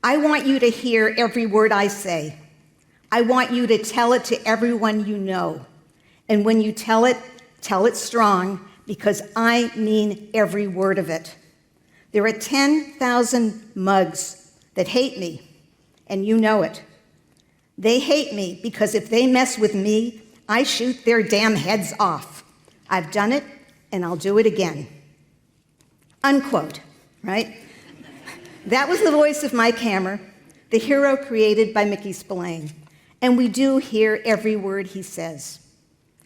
I want you to hear every word I say. I want you to tell it to everyone you know. And when you tell it strong, because I mean every word of it. There are 10,000 mugs that hate me, and you know it. They hate me because if they mess with me, I shoot their damn heads off. I've done it, and I'll do it again. Unquote, right? That was the voice of Mike Hammer, the hero created by Mickey Spillane. And we do hear every word he says.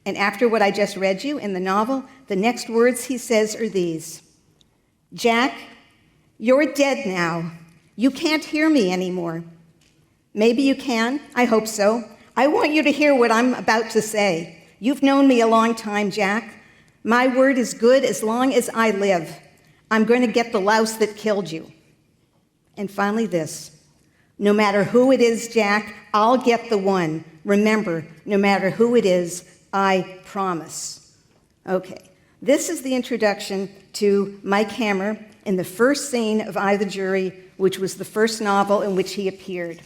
And after what I just read you in the novel, the next words he says are these: Jack, you're dead now. You can't hear me anymore. Maybe you can. I hope so. I want you to hear what I'm about to say. You've known me a long time, Jack. My word is good as long as I live. I'm going to get the louse that killed you. And finally this: no matter who it is, Jack, I'll get the one. Remember, no matter who it is, I promise. Okay, this is the introduction to Mike Hammer in the first scene of I, the Jury, which was the first novel in which he appeared.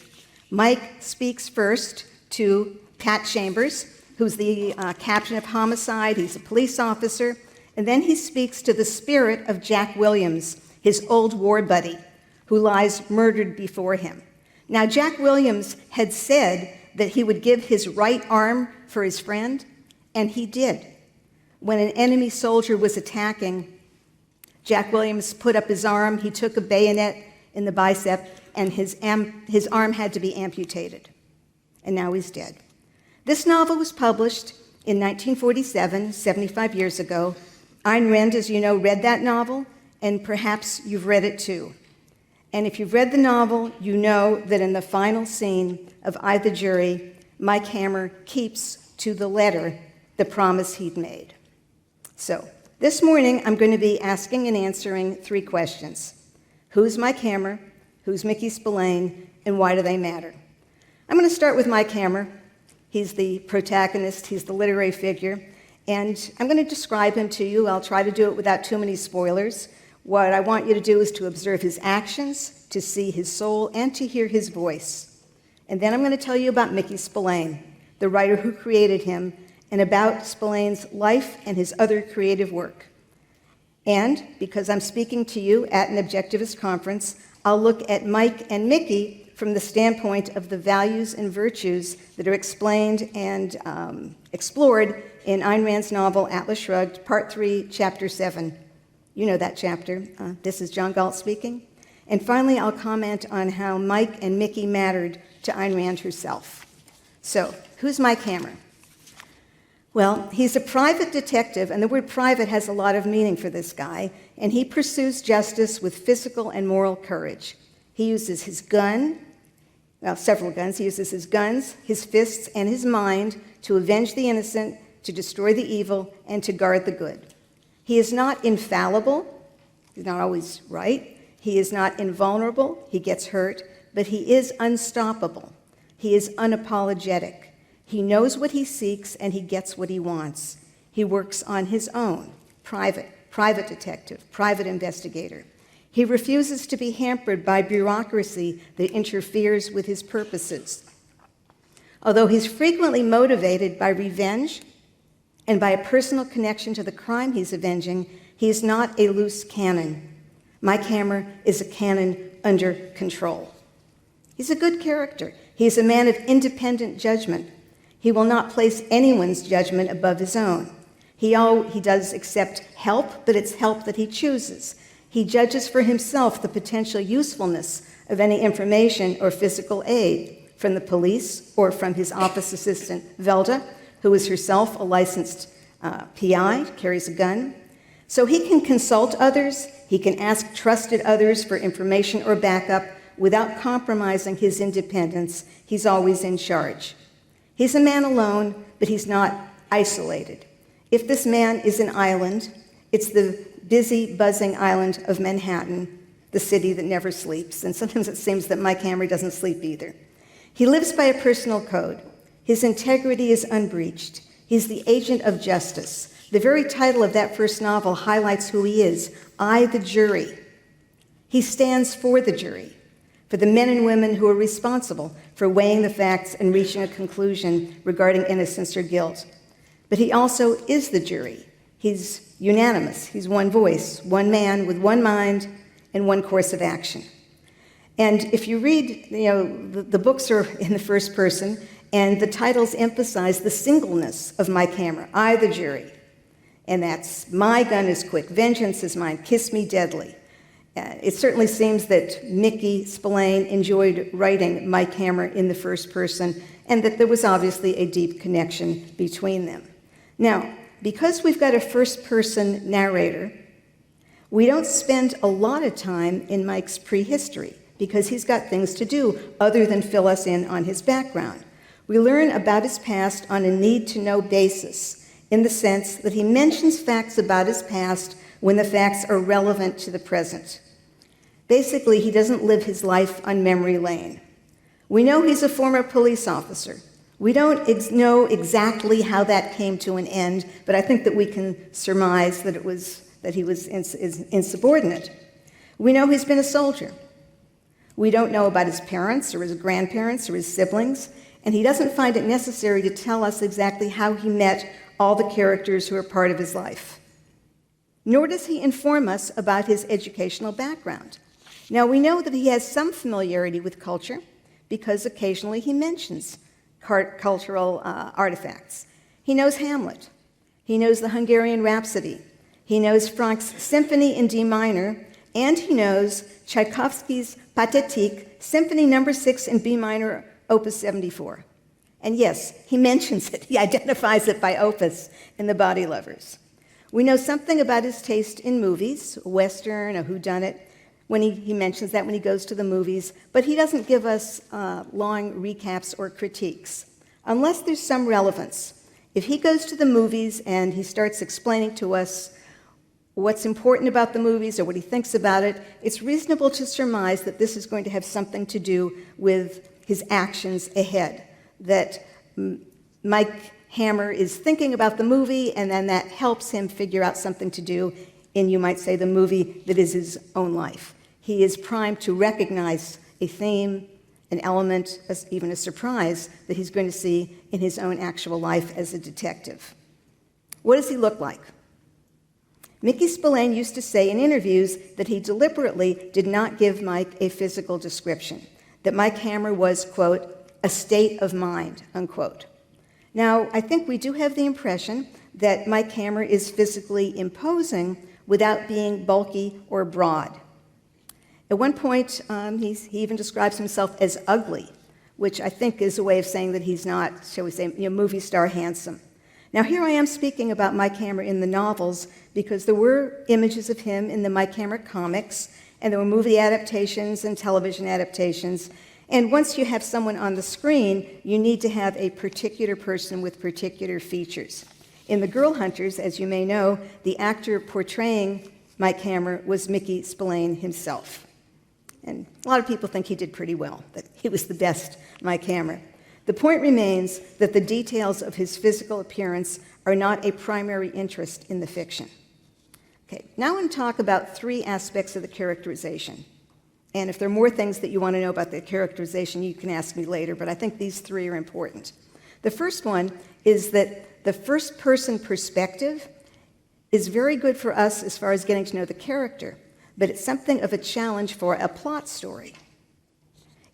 Mike speaks first to Pat Chambers, who's the captain of homicide. He's a police officer. And then he speaks to the spirit of Jack Williams, his old war buddy, who lies murdered before him. Now, Jack Williams had said that he would give his right arm for his friend, and he did. When an enemy soldier was attacking, Jack Williams put up his arm, he took a bayonet in the bicep, and his arm had to be amputated. And now he's dead. This novel was published in 1947, 75 years ago. Ayn Rand, as you know, read that novel, and perhaps you've read it too. And if you've read the novel, you know that in the final scene of I, the Jury, Mike Hammer keeps to the letter the promise he'd made. So, this morning I'm going to be asking and answering 3 questions. Who's Mike Hammer? Who's Mickey Spillane? And why do they matter? I'm going to start with Mike Hammer. He's the protagonist, he's the literary figure, and I'm going to describe him to you. I'll try to do it without too many spoilers. What I want you to do is to observe his actions, to see his soul, and to hear his voice. And then I'm going to tell you about Mickey Spillane, the writer who created him, and about Spillane's life and his other creative work. And because I'm speaking to you at an Objectivist conference, I'll look at Mike and Mickey from the standpoint of the values and virtues that are explained and explored in Ayn Rand's novel Atlas Shrugged, Part 3, Chapter 7. You know that chapter. This is John Galt speaking. And finally, I'll comment on how Mike and Mickey mattered to Ayn Rand herself. So, who's Mike Hammer? Well, he's a private detective, and the word private has a lot of meaning for this guy, and he pursues justice with physical and moral courage. He uses his gun, well, several guns. He uses his guns, his fists, and his mind to avenge the innocent, to destroy the evil, and to guard the good. He is not infallible. He's not always right. He is not invulnerable. He gets hurt, but he is unstoppable. He is unapologetic. He knows what he seeks, and he gets what he wants. He works on his own, private detective, private investigator. He refuses to be hampered by bureaucracy that interferes with his purposes. Although he's frequently motivated by revenge and by a personal connection to the crime he's avenging, he is not a loose cannon. Mike Hammer is a cannon under control. He's a good character. He's a man of independent judgment. He will not place anyone's judgment above his own. He does accept help, but it's help that he chooses. He judges for himself the potential usefulness of any information or physical aid from the police or from his office assistant, Velda, who is herself a licensed PI, carries a gun. So he can consult others, he can ask trusted others for information or backup without compromising his independence. He's always in charge. He's a man alone, but he's not isolated. If this man is an island, it's the busy, buzzing island of Manhattan, the city that never sleeps. And sometimes it seems that Mike Hammer doesn't sleep either. He lives by a personal code. His integrity is unbreached. He's the agent of justice. The very title of that first novel highlights who he is, I, the Jury. He stands for the jury. for the men and women who are responsible for weighing the facts and reaching a conclusion regarding innocence or guilt. But he also is the jury. He's unanimous. He's one voice, one man with one mind and one course of action. And if you read, the books are in the first person, and the titles emphasize the singleness of Mike Hammer, I the jury. And that's my gun is quick, vengeance is mine, kiss me deadly. It certainly seems that Mickey Spillane enjoyed writing Mike Hammer in the first person, and that there was obviously a deep connection between them. Now, because we've got a first-person narrator, we don't spend a lot of time in Mike's prehistory, because he's got things to do other than fill us in on his background. We learn about his past on a need-to-know basis, in the sense that he mentions facts about his past when the facts are relevant to the present. Basically, he doesn't live his life on memory lane. We know he's a former police officer. We don't know exactly how that came to an end, but I think that we can surmise that he was insubordinate. We know he's been a soldier. We don't know about his parents or his grandparents or his siblings, and he doesn't find it necessary to tell us exactly how he met all the characters who are part of his life. Nor does he inform us about his educational background. Now, we know that he has some familiarity with culture because occasionally he mentions cultural artifacts. He knows Hamlet. He knows the Hungarian Rhapsody. He knows Franck's Symphony in D minor, and he knows Tchaikovsky's Pathétique, Symphony No. 6 in B minor, Opus 74. And yes, he mentions it. He identifies it by opus in The Body Lovers. We know something about his taste in movies, a Western, a whodunit, when he mentions that when he goes to the movies, but he doesn't give us long recaps or critiques, unless there's some relevance. If he goes to the movies and he starts explaining to us what's important about the movies or what he thinks about it, it's reasonable to surmise that this is going to have something to do with his actions ahead, that Mike Hammer is thinking about the movie, and then that helps him figure out something to do in, you might say, the movie that is his own life. He is primed to recognize a theme, an element, even a surprise that he's going to see in his own actual life as a detective. What does he look like? Mickey Spillane used to say in interviews that he deliberately did not give Mike a physical description, that Mike Hammer was, quote, a state of mind, unquote. Now, I think we do have the impression that Mike Hammer is physically imposing without being bulky or broad. At one point, he even describes himself as ugly, which I think is a way of saying that he's not, shall we say, movie star handsome. Now, here I am speaking about Mike Hammer in the novels because there were images of him in the Mike Hammer comics, and there were movie adaptations and television adaptations. And once you have someone on the screen, you need to have a particular person with particular features. In The Girl Hunters, as you may know, the actor portraying Mike Hammer was Mickey Spillane himself. And a lot of people think he did pretty well, that he was the best Mike Hammer. The point remains that the details of his physical appearance are not a primary interest in the fiction. Okay, now I want to talk about three aspects of the characterization. And if there are more things that you want to know about the characterization, you can ask me later, but I think these three are important. The first one is that the first-person perspective is very good for us as far as getting to know the character, but it's something of a challenge for a plot story.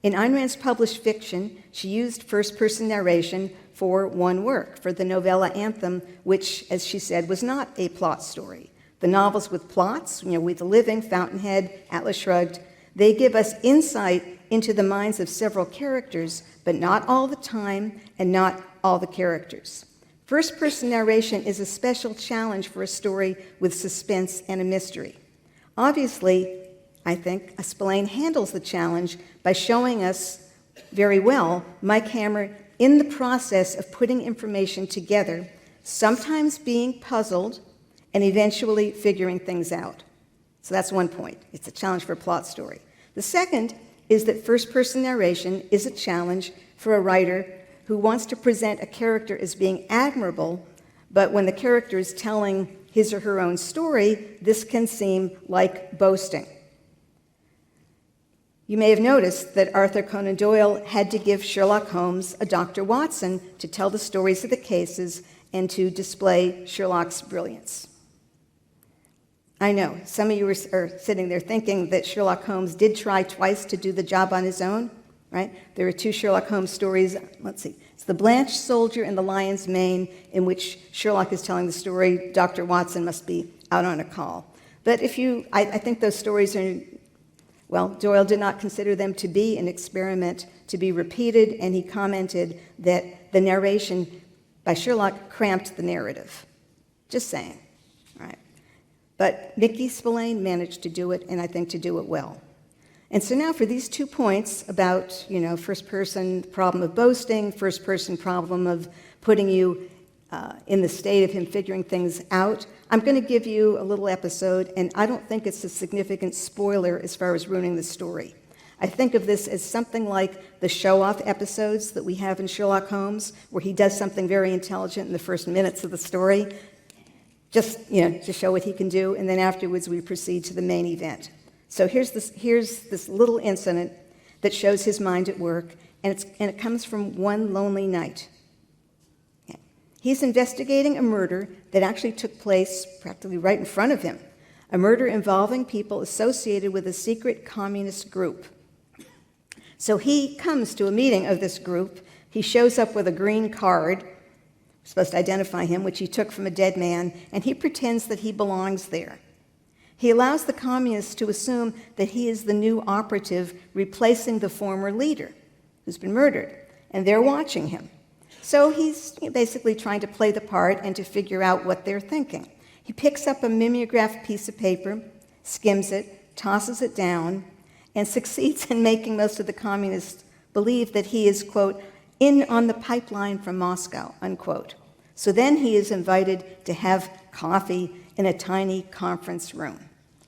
In Ayn Rand's published fiction, she used first-person narration for one work, for the novella Anthem, which, as she said, was not a plot story. The novels with plots, We the Living, Fountainhead, Atlas Shrugged, they give us insight into the minds of several characters, but not all the time and not all the characters. First-person narration is a special challenge for a story with suspense and a mystery. Obviously, I think Spillane handles the challenge by showing us very well Mike Hammer in the process of putting information together, sometimes being puzzled and eventually figuring things out. So that's one point. It's a challenge for a plot story. The second is that first-person narration is a challenge for a writer who wants to present a character as being admirable, but when the character is telling his or her own story, this can seem like boasting. You may have noticed that Arthur Conan Doyle had to give Sherlock Holmes a Dr. Watson to tell the stories of the cases and to display Sherlock's brilliance. I know, some of you are sitting there thinking that Sherlock Holmes did try twice to do the job on his own, right? There are two Sherlock Holmes stories. Let's see. It's The Blanched Soldier and The Lion's Mane, in which Sherlock is telling the story. Dr. Watson must be out on a call. But I think those stories are, well, Doyle did not consider them to be an experiment to be repeated, and he commented that the narration by Sherlock cramped the narrative. Just saying, right? But Mickey Spillane managed to do it, and I think to do it well. And so now for these 2 points about, first person problem of boasting, first person problem of putting you in the state of him figuring things out, I'm going to give you a little episode, and I don't think it's a significant spoiler as far as ruining the story. I think of this as something like the show-off episodes that we have in Sherlock Holmes, where he does something very intelligent in the first minutes of the story, just to show what he can do, and then afterwards we proceed to the main event. So here's this little incident that shows his mind at work, and it comes from one lonely night. Okay. He's investigating a murder that actually took place practically right in front of him, a murder involving people associated with a secret communist group. So he comes to a meeting of this group. He shows up with a green card, supposed to identify him, which he took from a dead man, and he pretends that he belongs there. He allows the communists to assume that he is the new operative replacing the former leader who's been murdered, and they're watching him. So he's basically trying to play the part and to figure out what they're thinking. He picks up a mimeographed piece of paper, skims it, tosses it down, and succeeds in making most of the communists believe that he is, quote, in on the pipeline from Moscow, unquote. So then he is invited to have coffee in a tiny conference room.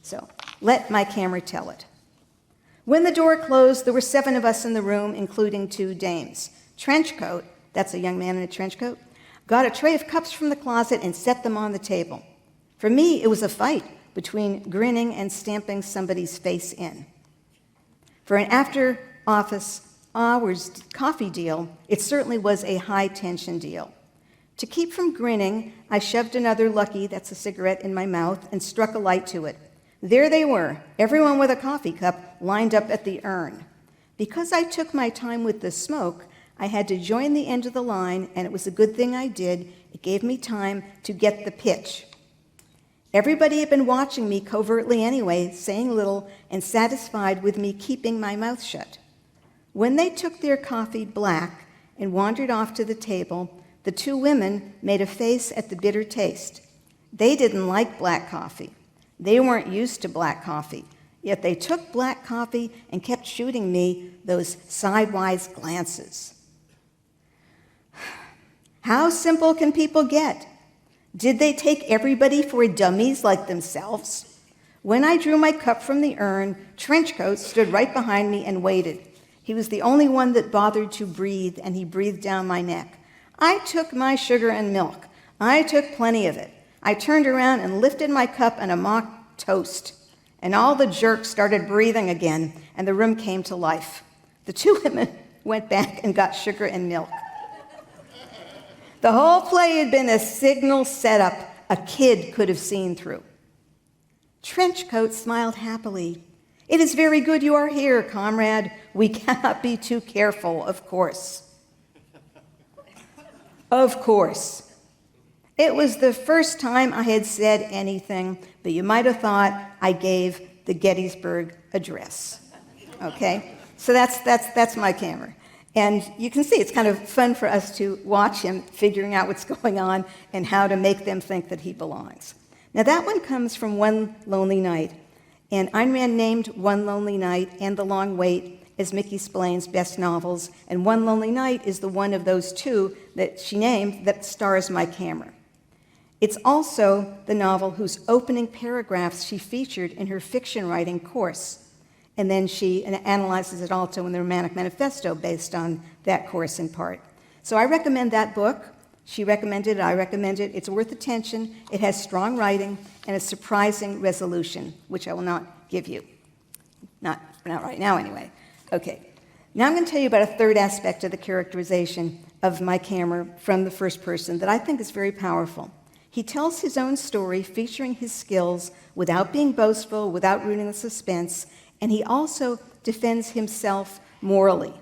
So let my camera tell it. When the door closed, there were 7 of us in the room, including 2 dames. Trenchcoat, that's a young man in a trench coat, got a tray of cups from the closet and set them on the table. For me, it was a fight between grinning and stamping somebody's face in. For an after-office hours coffee deal, it certainly was a high-tension deal. To keep from grinning, I shoved another Lucky, that's a cigarette, in my mouth and struck a light to it. There they were, everyone with a coffee cup lined up at the urn. Because I took my time with the smoke, I had to join the end of the line, and it was a good thing I did. It gave me time to get the pitch. Everybody had been watching me covertly anyway, saying little and satisfied with me keeping my mouth shut. When they took their coffee black and wandered off to the table, the 2 women made a face at the bitter taste. They didn't like black coffee. They weren't used to black coffee, yet they took black coffee and kept shooting me those sidewise glances. How simple can people get? Did they take everybody for dummies like themselves? When I drew my cup from the urn, Trenchcoat stood right behind me and waited. He was the only one that bothered to breathe, and he breathed down my neck. I took my sugar and milk. I took plenty of it. I turned around and lifted my cup and a mock toast, and all the jerks started breathing again, and the room came to life. The 2 women went back and got sugar and milk. The whole play had been a signal setup a kid could have seen through. Trenchcoat smiled happily. It is very good you are here, comrade. We cannot be too careful, of course. Of course. It was the first time I had said anything, but you might have thought I gave the Gettysburg Address. Okay? So that's my camera. And you can see it's kind of fun for us to watch him figuring out what's going on and how to make them think that he belongs. Now that one comes from One Lonely Night. And Ayn Rand named One Lonely Night and The Long Wait as Mickey Spillane's best novels. And One Lonely Night is the one of those 2 that she named that stars my camera. It's also the novel whose opening paragraphs she featured in her fiction writing course. And then she analyzes it also in the Romantic Manifesto based on that course in part. So I recommend that book. She recommended it, I recommend it. It's worth attention. It has strong writing and a surprising resolution, which I will not give you. Not not right now anyway. Okay, now I'm going to tell you about a third aspect of the characterization of Mike Hammer from the first person that I think is very powerful. He tells his own story featuring his skills without being boastful, without ruining the suspense, and he also defends himself morally.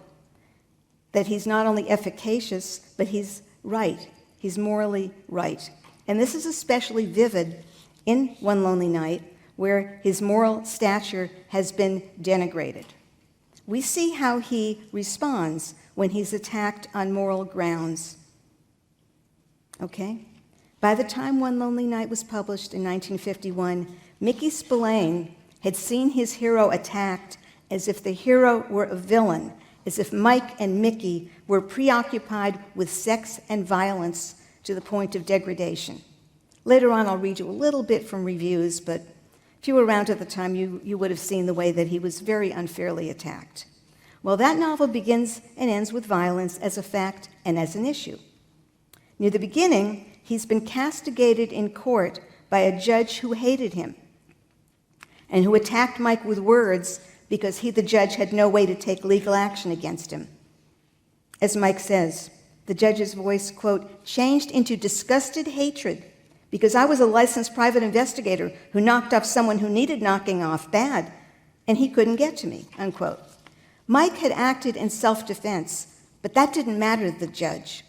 That he's not only efficacious, but he's right. He's morally right. And this is especially vivid in One Lonely Night, where his moral stature has been denigrated. We see how he responds when he's attacked on moral grounds. Okay? By the time One Lonely Night was published in 1951, Mickey Spillane had seen his hero attacked as if the hero were a villain, as if Mike and Mickey were preoccupied with sex and violence to the point of degradation. Later on, I'll read you a little bit from reviews, but if you were around at the time, you would have seen the way that he was very unfairly attacked. Well, that novel begins and ends with violence as a fact and as an issue. Near the beginning, he's been castigated in court by a judge who hated him and who attacked Mike with words because he, the judge, had no way to take legal action against him. As Mike says, the judge's voice, quote, changed into disgusted hatred because I was a licensed private investigator who knocked off someone who needed knocking off bad, and he couldn't get to me, unquote. Mike had acted in self-defense, but that didn't matter to the judge.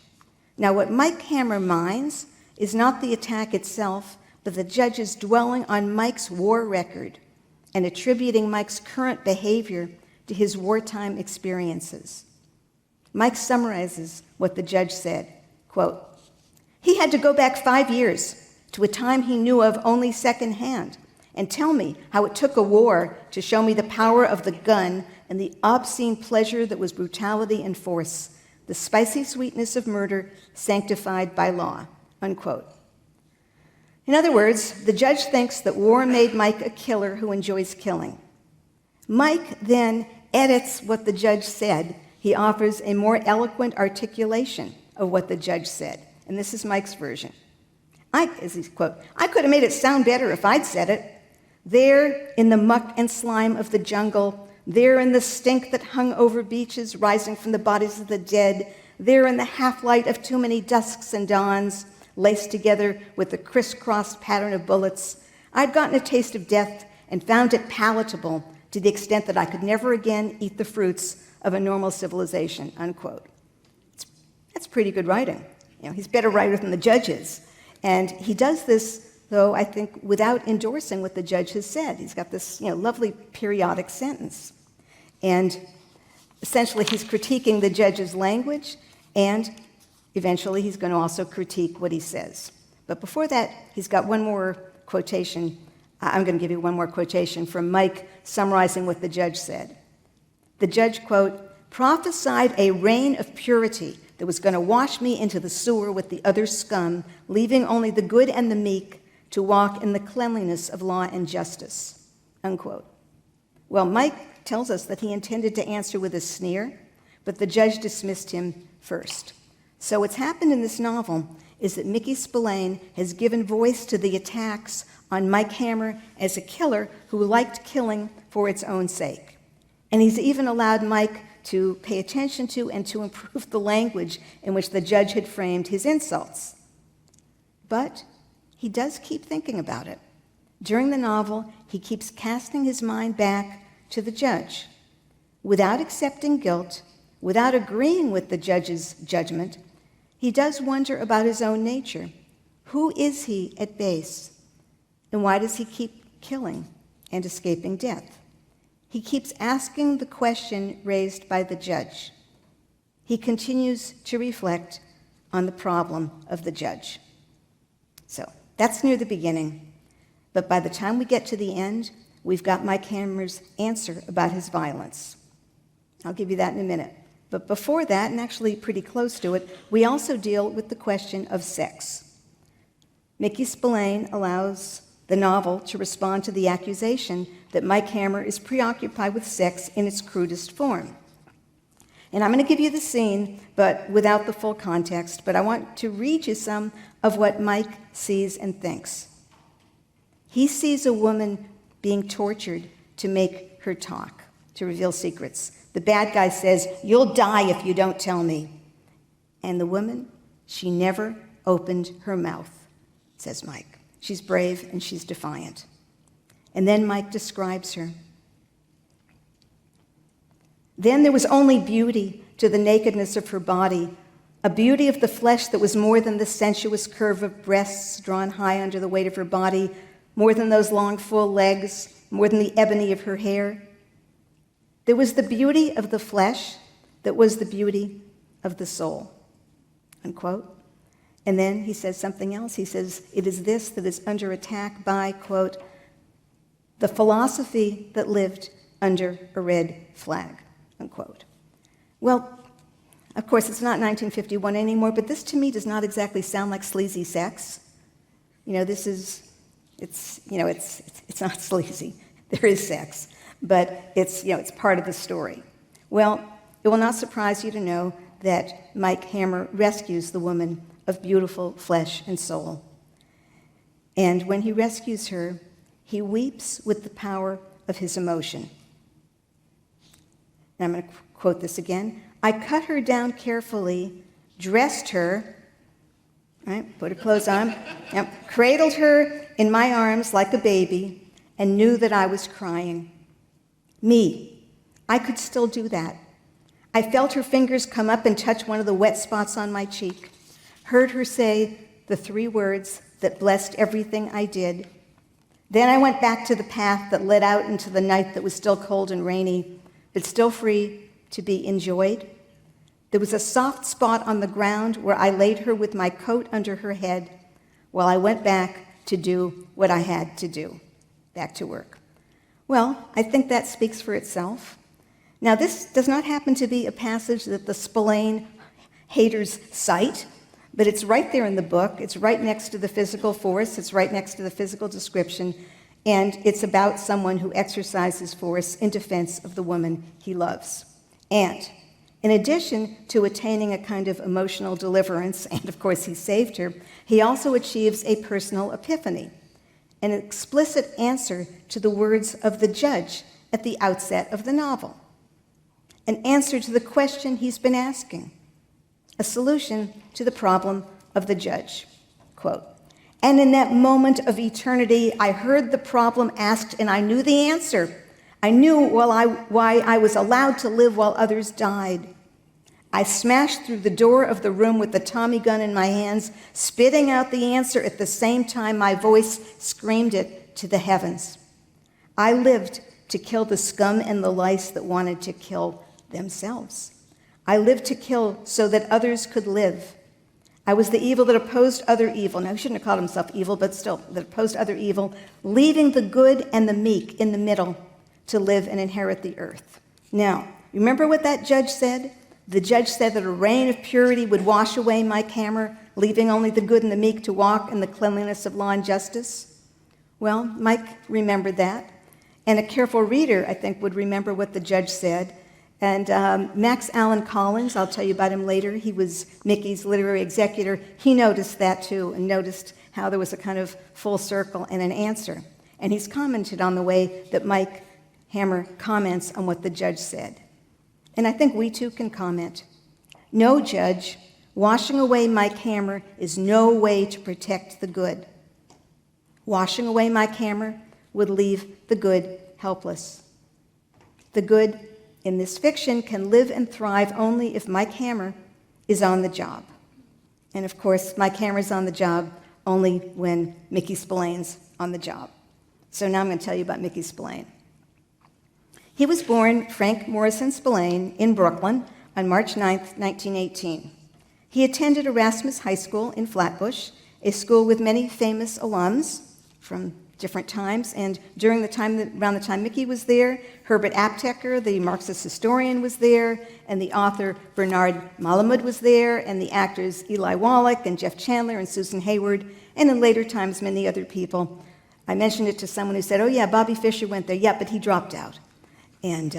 Now, what Mike Hammer minds is not the attack itself, but the judge's dwelling on Mike's war record and attributing Mike's current behavior to his wartime experiences. Mike summarizes what the judge said, quote, he had to go back 5 years to a time he knew of only secondhand and tell me how it took a war to show me the power of the gun and the obscene pleasure that was brutality and force, the spicy sweetness of murder sanctified by law, unquote. In other words, the judge thinks that war made Mike a killer who enjoys killing. Mike then edits what the judge said. He offers a more eloquent articulation of what the judge said. And this is Mike's version. I could have made it sound better if I'd said it. There in the muck and slime of the jungle, there in the stink that hung over beaches rising from the bodies of the dead, there in the half-light of too many dusks and dawns, laced together with the crisscrossed pattern of bullets, I'd gotten a taste of death and found it palatable to the extent that I could never again eat the fruits of a normal civilization, unquote. That's pretty good writing. You know, he's a better writer than the judge is. And he does this, though, I think, without endorsing what the judge has said. He's got this, lovely periodic sentence. And essentially, he's critiquing the judge's language, and eventually he's going to also critique what he says. But before that, he's got one more quotation. I'm going to give you one more quotation from Mike summarizing what the judge said. The judge, quote, prophesied a reign of purity that was going to wash me into the sewer with the other scum, leaving only the good and the meek to walk in the cleanliness of law and justice, unquote. Well, Mike tells us that he intended to answer with a sneer, but the judge dismissed him first. So what's happened in this novel is that Mickey Spillane has given voice to the attacks on Mike Hammer as a killer who liked killing for its own sake. And he's even allowed Mike to pay attention to and to improve the language in which the judge had framed his insults. But he does keep thinking about it. During the novel, he keeps casting his mind back to the judge. Without accepting guilt, without agreeing with the judge's judgment, he does wonder about his own nature. Who is he at base? And why does he keep killing and escaping death? He keeps asking the question raised by the judge. He continues to reflect on the problem of the judge. So that's near the beginning. But by the time we get to the end, we've got Mike Hammer's answer about his violence. I'll give you that in a minute. But before that, and actually pretty close to it, we also deal with the question of sex. Mickey Spillane allows the novel to respond to the accusation that Mike Hammer is preoccupied with sex in its crudest form. And I'm going to give you the scene, but without the full context, but I want to read you some of what Mike sees and thinks. He sees a woman being tortured to make her talk, to reveal secrets. The bad guy says, "You'll die if you don't tell me." And the woman, she never opened her mouth, says Mike. She's brave and she's defiant. And then Mike describes her. Then there was only beauty to the nakedness of her body, a beauty of the flesh that was more than the sensuous curve of breasts drawn high under the weight of her body, more than those long, full legs, more than the ebony of her hair. There was the beauty of the flesh that was the beauty of the soul, unquote. And then he says something else. He says, it is this that is under attack by, quote, the philosophy that lived under a red flag, unquote. Well, of course, it's not 1951 anymore, but this to me does not exactly sound like sleazy sex. It's not sleazy. There is sex, but it's part of the story. Well, it will not surprise you to know that Mike Hammer rescues the woman of beautiful flesh and soul. And when he rescues her, he weeps with the power of his emotion. And I'm going to quote this again. I cut her down carefully, dressed her, right, put her clothes on, cradled her in my arms like a baby, and knew that I was crying. Me, I could still do that. I felt her fingers come up and touch one of the wet spots on my cheek, heard her say the 3 words that blessed everything I did. Then I went back to the path that led out into the night that was still cold and rainy, but still free to be enjoyed. There was a soft spot on the ground where I laid her with my coat under her head while I went back to do what I had to do, back to work. Well, I think that speaks for itself. Now, this does not happen to be a passage that the Spillane haters cite, but it's right there in the book. It's right next to the physical force. It's right next to the physical description. And it's about someone who exercises force in defense of the woman he loves. And in addition to attaining a kind of emotional deliverance, and of course he saved her, he also achieves a personal epiphany, an explicit answer to the words of the judge at the outset of the novel, an answer to the question he's been asking, a solution to the problem of the judge. Quote, and in that moment of eternity, I heard the problem asked and I knew the answer. I knew why I was allowed to live while others died. I smashed through the door of the room with the Tommy gun in my hands, spitting out the answer at the same time my voice screamed it to the heavens. I lived to kill the scum and the lice that wanted to kill themselves. I lived to kill so that others could live. I was the evil that opposed other evil. Now, he shouldn't have called himself evil, but still, that opposed other evil, leaving the good and the meek in the middle to live and inherit the earth. Now, remember what that judge said? The judge said that a rain of purity would wash away Mike Hammer, leaving only the good and the meek to walk in the cleanliness of law and justice. Well, Mike remembered that. And a careful reader, I think, would remember what the judge said. And Max Allan Collins, I'll tell you about him later, he was Mickey's literary executor. He noticed that too, and noticed how there was a kind of full circle and an answer. And he's commented on the way that Mike Hammer comments on what the judge said. And I think we too can comment. No, judge, washing away Mike Hammer is no way to protect the good. Washing away Mike Hammer would leave the good helpless. The good in this fiction can live and thrive only if Mike Hammer is on the job. And of course, Mike Hammer's on the job only when Mickey Spillane's on the job. So now I'm going to tell you about Mickey Spillane. He was born Frank Morrison Spillane in Brooklyn on March 9, 1918. He attended Erasmus High School in Flatbush, a school with many famous alums from different times, and around the time Mickey was there, Herbert Apteker, the Marxist historian, was there, and the author Bernard Malamud was there, and the actors Eli Wallach and Jeff Chandler and Susan Hayward, and in later times many other people. I mentioned it to someone who said, oh yeah, Bobby Fischer went there. Yeah, but he dropped out. And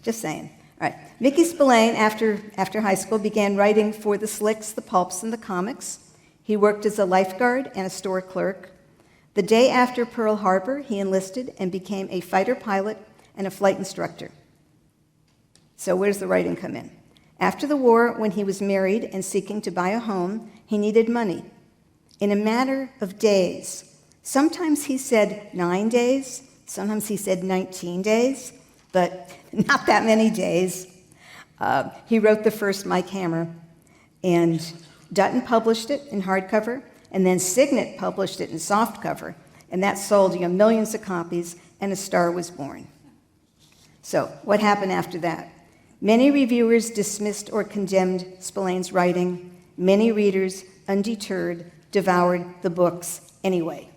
just saying. All right, Mickey Spillane, after high school, began writing for the Slicks, the Pulps, and the Comics. He worked as a lifeguard and a store clerk. The day after Pearl Harbor, he enlisted and became a fighter pilot and a flight instructor. So where does the writing come in? After the war, when he was married and seeking to buy a home, he needed money. In a matter of days, sometimes he said 9 days, sometimes he said 19 days, but not that many days. He wrote the first Mike Hammer, and Dutton published it in hardcover, and then Signet published it in softcover, and that sold millions of copies, and a star was born. So what happened after that? Many reviewers dismissed or condemned Spillane's writing. Many readers, undeterred, devoured the books anyway.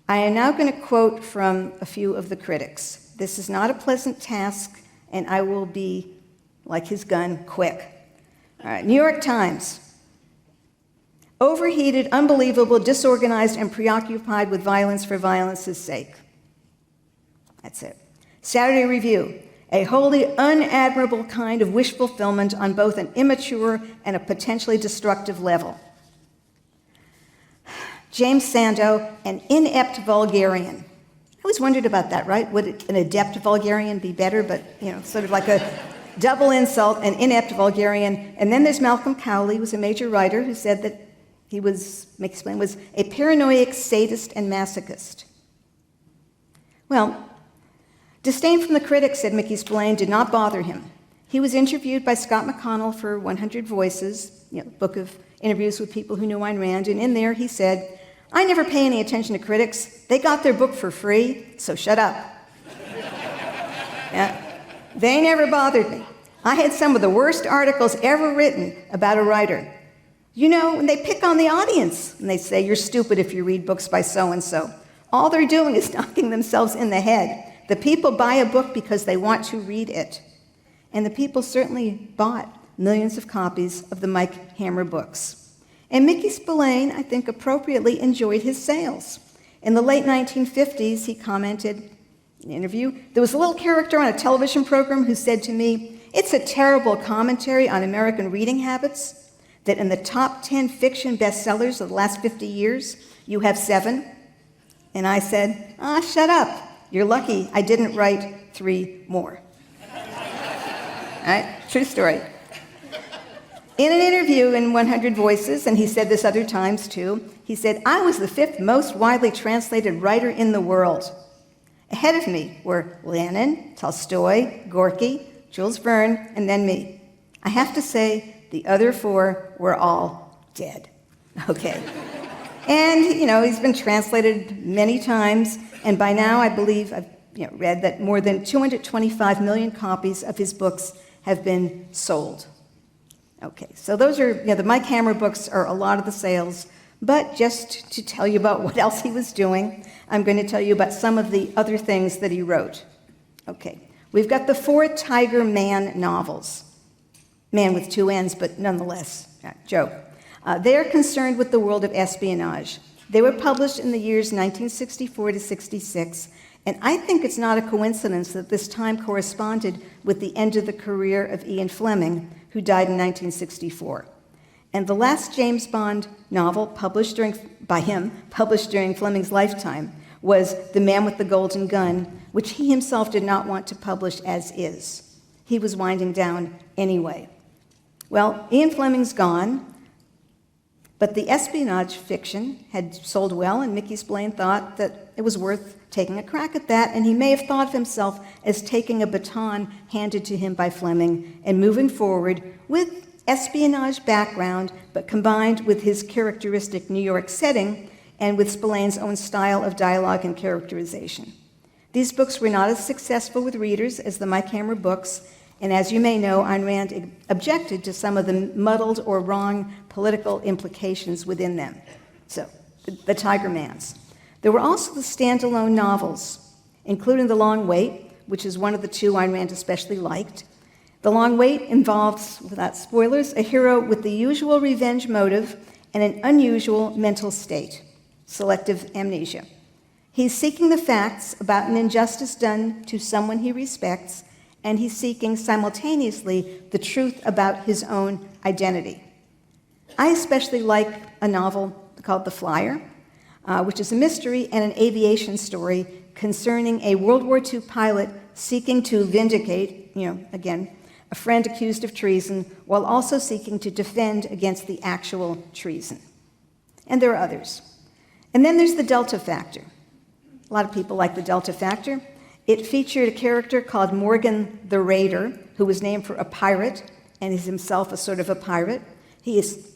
I am now going to quote from a few of the critics. This is not a pleasant task, and I will be, like his gun, quick. All right, New York Times. Overheated, unbelievable, disorganized, and preoccupied with violence for violence's sake. That's it. Saturday Review. A wholly unadmirable kind of wish fulfillment on both an immature and a potentially destructive level. James Sando, an inept vulgarian. I always wondered about that, right? Would an adept vulgarian be better? But, sort of like a double insult, an inept vulgarian. And then there's Malcolm Cowley, who's a major writer, who said that he was a paranoid sadist and masochist. Well, disdain from the critics, said Mickey Spillane, did not bother him. He was interviewed by Scott McConnell for 100 Voices, book of interviews with people who knew Ayn Rand, and in there he said, I never pay any attention to critics. They got their book for free, so shut up. They never bothered me. I had some of the worst articles ever written about a writer. When they pick on the audience, and they say, you're stupid if you read books by so-and-so. All they're doing is knocking themselves in the head. The people buy a book because they want to read it. And the people certainly bought millions of copies of the Mike Hammer books. And Mickey Spillane, I think, appropriately enjoyed his sales. In the late 1950s, he commented in an interview, there was a little character on a television program who said to me, it's a terrible commentary on American reading habits that in the top 10 fiction bestsellers of the last 50 years, you have 7. And I said, shut up. You're lucky I didn't write 3 more. All right, true story. In an interview in 100 Voices, and he said this other times too, he said, I was the 5th most widely translated writer in the world. Ahead of me were Lenin, Tolstoy, Gorky, Jules Verne, and then me. I have to say, the other 4 were all dead. Okay. And, he's been translated many times, and by now I believe I've read that more than 225 million copies of his books have been sold. Okay, so those are, the Mike Hammer books are a lot of the sales, but just to tell you about what else he was doing, I'm going to tell you about some of the other things that he wrote. Okay, we've got the 4 Tiger Man novels. Man with 2 N's, but nonetheless, joke. They're concerned with the world of espionage. They were published in the years 1964 to 66, and I think it's not a coincidence that this time corresponded with the end of the career of Ian Fleming, who died in 1964. And the last James Bond novel published during Fleming's lifetime was The Man with the Golden Gun, which he himself did not want to publish as is. He was winding down anyway. Well, Ian Fleming's gone, but the espionage fiction had sold well, and Mickey Spillane thought that it was worth taking a crack at that, and he may have thought of himself as taking a baton handed to him by Fleming and moving forward with espionage background, but combined with his characteristic New York setting and with Spillane's own style of dialogue and characterization. These books were not as successful with readers as the Mike Hammer books, and as you may know, Ayn Rand objected to some of the muddled or wrong political implications within them. So, the Tiger Mans. There were also the standalone novels, including The Long Wait, which is one of the 2 Ayn Rand especially liked. The Long Wait involves, without spoilers, a hero with the usual revenge motive and an unusual mental state, selective amnesia. He's seeking the facts about an injustice done to someone he respects, and he's seeking simultaneously the truth about his own identity. I especially like a novel called The Flyer, which is a mystery and an aviation story concerning a World War II pilot seeking to vindicate, a friend accused of treason, while also seeking to defend against the actual treason. And there are others. And then there's the Delta Factor. A lot of people like the Delta Factor. It featured a character called Morgan the Raider, who was named for a pirate, and is himself a sort of a pirate. He is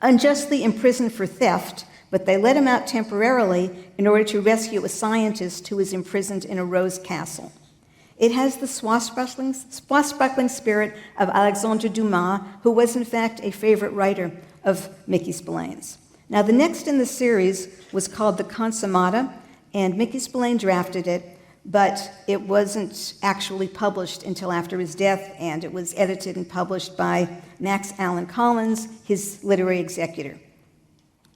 unjustly imprisoned for theft, but they let him out temporarily in order to rescue a scientist who was imprisoned in a rose castle. It has the swashbuckling spirit of Alexandre Dumas, who was in fact a favorite writer of Mickey Spillane's. Now, the next in the series was called The Consummata, and Mickey Spillane drafted it, but it wasn't actually published until after his death, and it was edited and published by Max Allan Collins, his literary executor.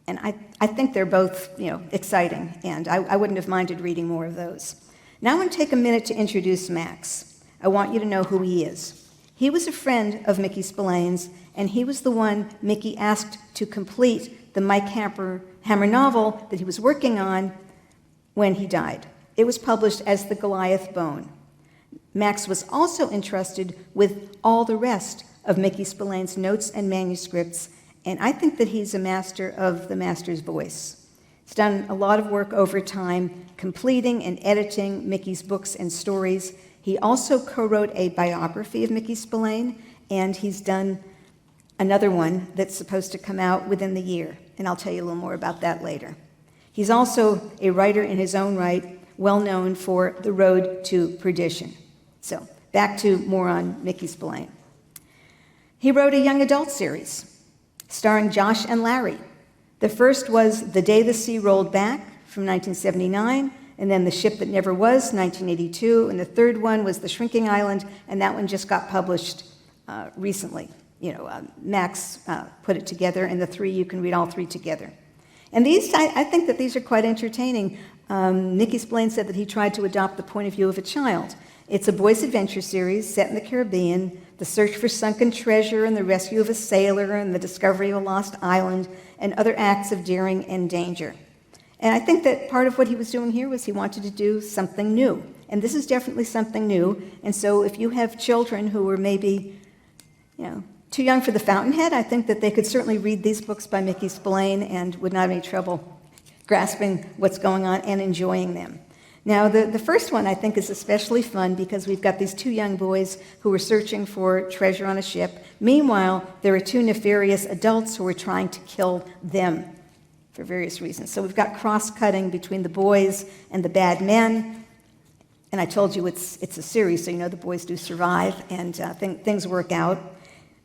And I think they're both, exciting, and I wouldn't have minded reading more of those. Now I want to take a minute to introduce Max. I want you to know who he is. He was a friend of Mickey Spillane's, and he was the one Mickey asked to complete the Mike Hammer novel that he was working on when he died. It was published as The Goliath Bone. Max was also entrusted with all the rest of Mickey Spillane's notes and manuscripts, and I think that he's a master of the master's voice. He's done a lot of work over time, completing and editing Mickey's books and stories. He also co-wrote a biography of Mickey Spillane, and he's done another one that's supposed to come out within the year, and I'll tell you a little more about that later. He's also a writer in his own right, well known for The Road to Perdition. So, back to more on Mickey Spillane. He wrote a young adult series starring Josh and Larry. The first was The Day the Sea Rolled Back from 1979, and then The Ship That Never Was, 1982, and the third one was The Shrinking Island, and that one just got published recently. Max put it together, and the three, you can read all three together. And these, I think that these are quite entertaining. Mickey Spillane said that he tried to adopt the point of view of a child. It's a boys' adventure series set in the Caribbean, the search for sunken treasure and the rescue of a sailor and the discovery of a lost island and other acts of daring and danger. And I think that part of what he was doing here was he wanted to do something new. And this is definitely something new. And so if you have children who are maybe, too young for the Fountainhead, I think that they could certainly read these books by Mickey Spillane and would not have any trouble grasping what's going on and enjoying them. Now, the first one I think is especially fun because we've got these two young boys who are searching for treasure on a ship. Meanwhile, there are two nefarious adults who are trying to kill them for various reasons. So we've got cross-cutting between the boys and the bad men. And I told you it's a series, so the boys do survive and things work out.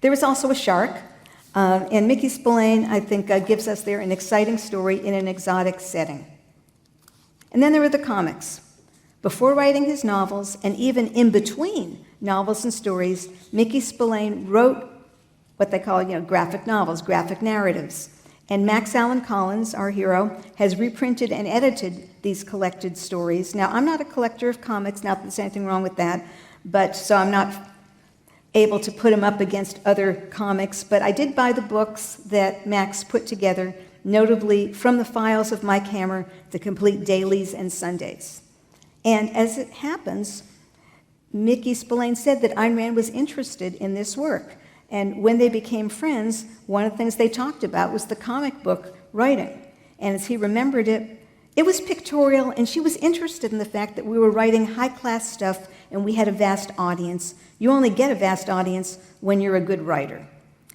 There was also a shark. And Mickey Spillane, I think, gives us there an exciting story in an exotic setting. And then there were the comics. Before writing his novels, and even in between novels and stories, Mickey Spillane wrote what they call, graphic novels, graphic narratives. And Max Allan Collins, our hero, has reprinted and edited these collected stories. Now, I'm not a collector of comics, not that there's anything wrong with that, but so I'm not able to put them up against other comics, but I did buy the books that Max put together, notably From the Files of Mike Hammer, the complete dailies and Sundays. And as it happens, Mickey Spillane said that Ayn Rand was interested in this work. And when they became friends, one of the things they talked about was the comic book writing. And as he remembered it, it was pictorial, and she was interested in the fact that we were writing high-class stuff and we had a vast audience. You only get a vast audience when you're a good writer.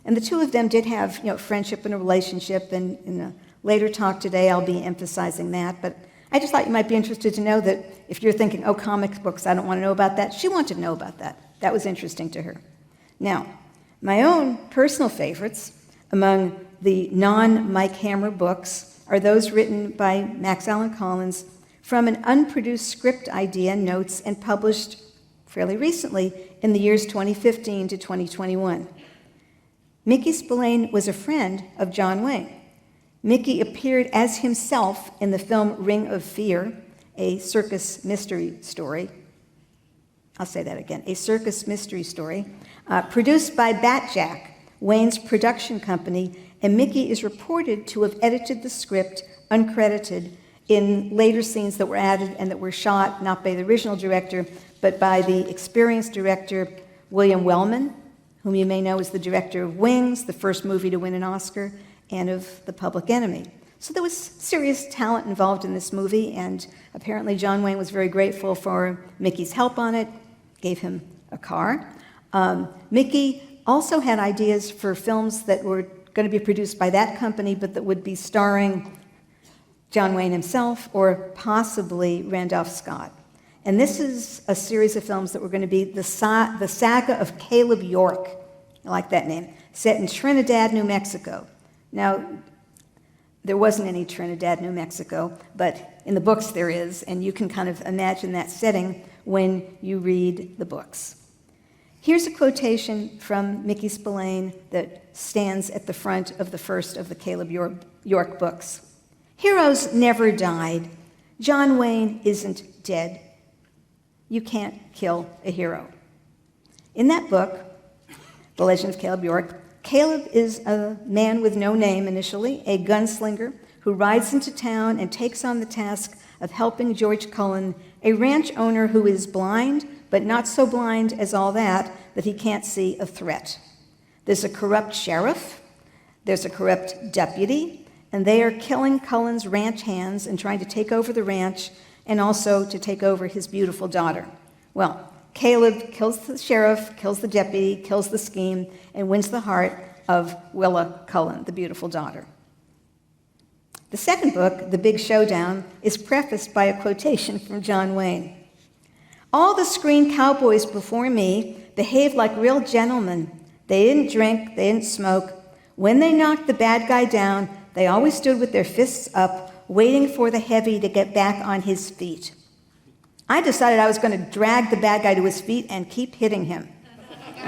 And the two of them did have, friendship and a relationship, and in a later talk today I'll be emphasizing that. But I just thought you might be interested to know that if you're thinking, comic books, I don't want to know about that, she wanted to know about that. That was interesting to her. Now, my own personal favorites among the non-Mike Hammer books are those written by Max Allan Collins from an unproduced script idea, notes, and published fairly recently in the years 2015 to 2021. Mickey Spillane was a friend of John Wayne. Mickey appeared as himself in the film Ring of Fear, a circus mystery story. I'll say that again, a circus mystery story, produced by Batjack, Wayne's production company, and Mickey is reported to have edited the script uncredited in later scenes that were added and that were shot not by the original director, but by the experienced director William Wellman, whom you may know as the director of Wings, the first movie to win an Oscar, and of The Public Enemy. So there was serious talent involved in this movie, and apparently John Wayne was very grateful for Mickey's help on it, gave him a car. Mickey also had ideas for films that were going to be produced by that company, but that would be starring John Wayne himself or possibly Randolph Scott. And this is a series of films that were going to be the Saga of Caleb York, I like that name, set in Trinidad, New Mexico. Now, there wasn't any Trinidad, New Mexico, but in the books there is, and you can kind of imagine that setting when you read the books. Here's a quotation from Mickey Spillane that stands at the front of the first of the Caleb York books. "Heroes never died. John Wayne isn't dead. You can't kill a hero." In that book, The Legend of Caleb York, Caleb is a man with no name initially, a gunslinger who rides into town and takes on the task of helping George Cullen, a ranch owner who is blind, but not so blind as all that he can't see a threat. There's a corrupt sheriff, there's a corrupt deputy, and they are killing Cullen's ranch hands and trying to take over the ranch and also to take over his beautiful daughter. Well, Caleb kills the sheriff, kills the deputy, kills the scheme, and wins the heart of Willa Cullen, the beautiful daughter. The second book, The Big Showdown, is prefaced by a quotation from John Wayne. "All the screen cowboys before me behaved like real gentlemen. They didn't drink, they didn't smoke. When they knocked the bad guy down, they always stood with their fists up, waiting for the heavy to get back on his feet. I decided I was going to drag the bad guy to his feet and keep hitting him."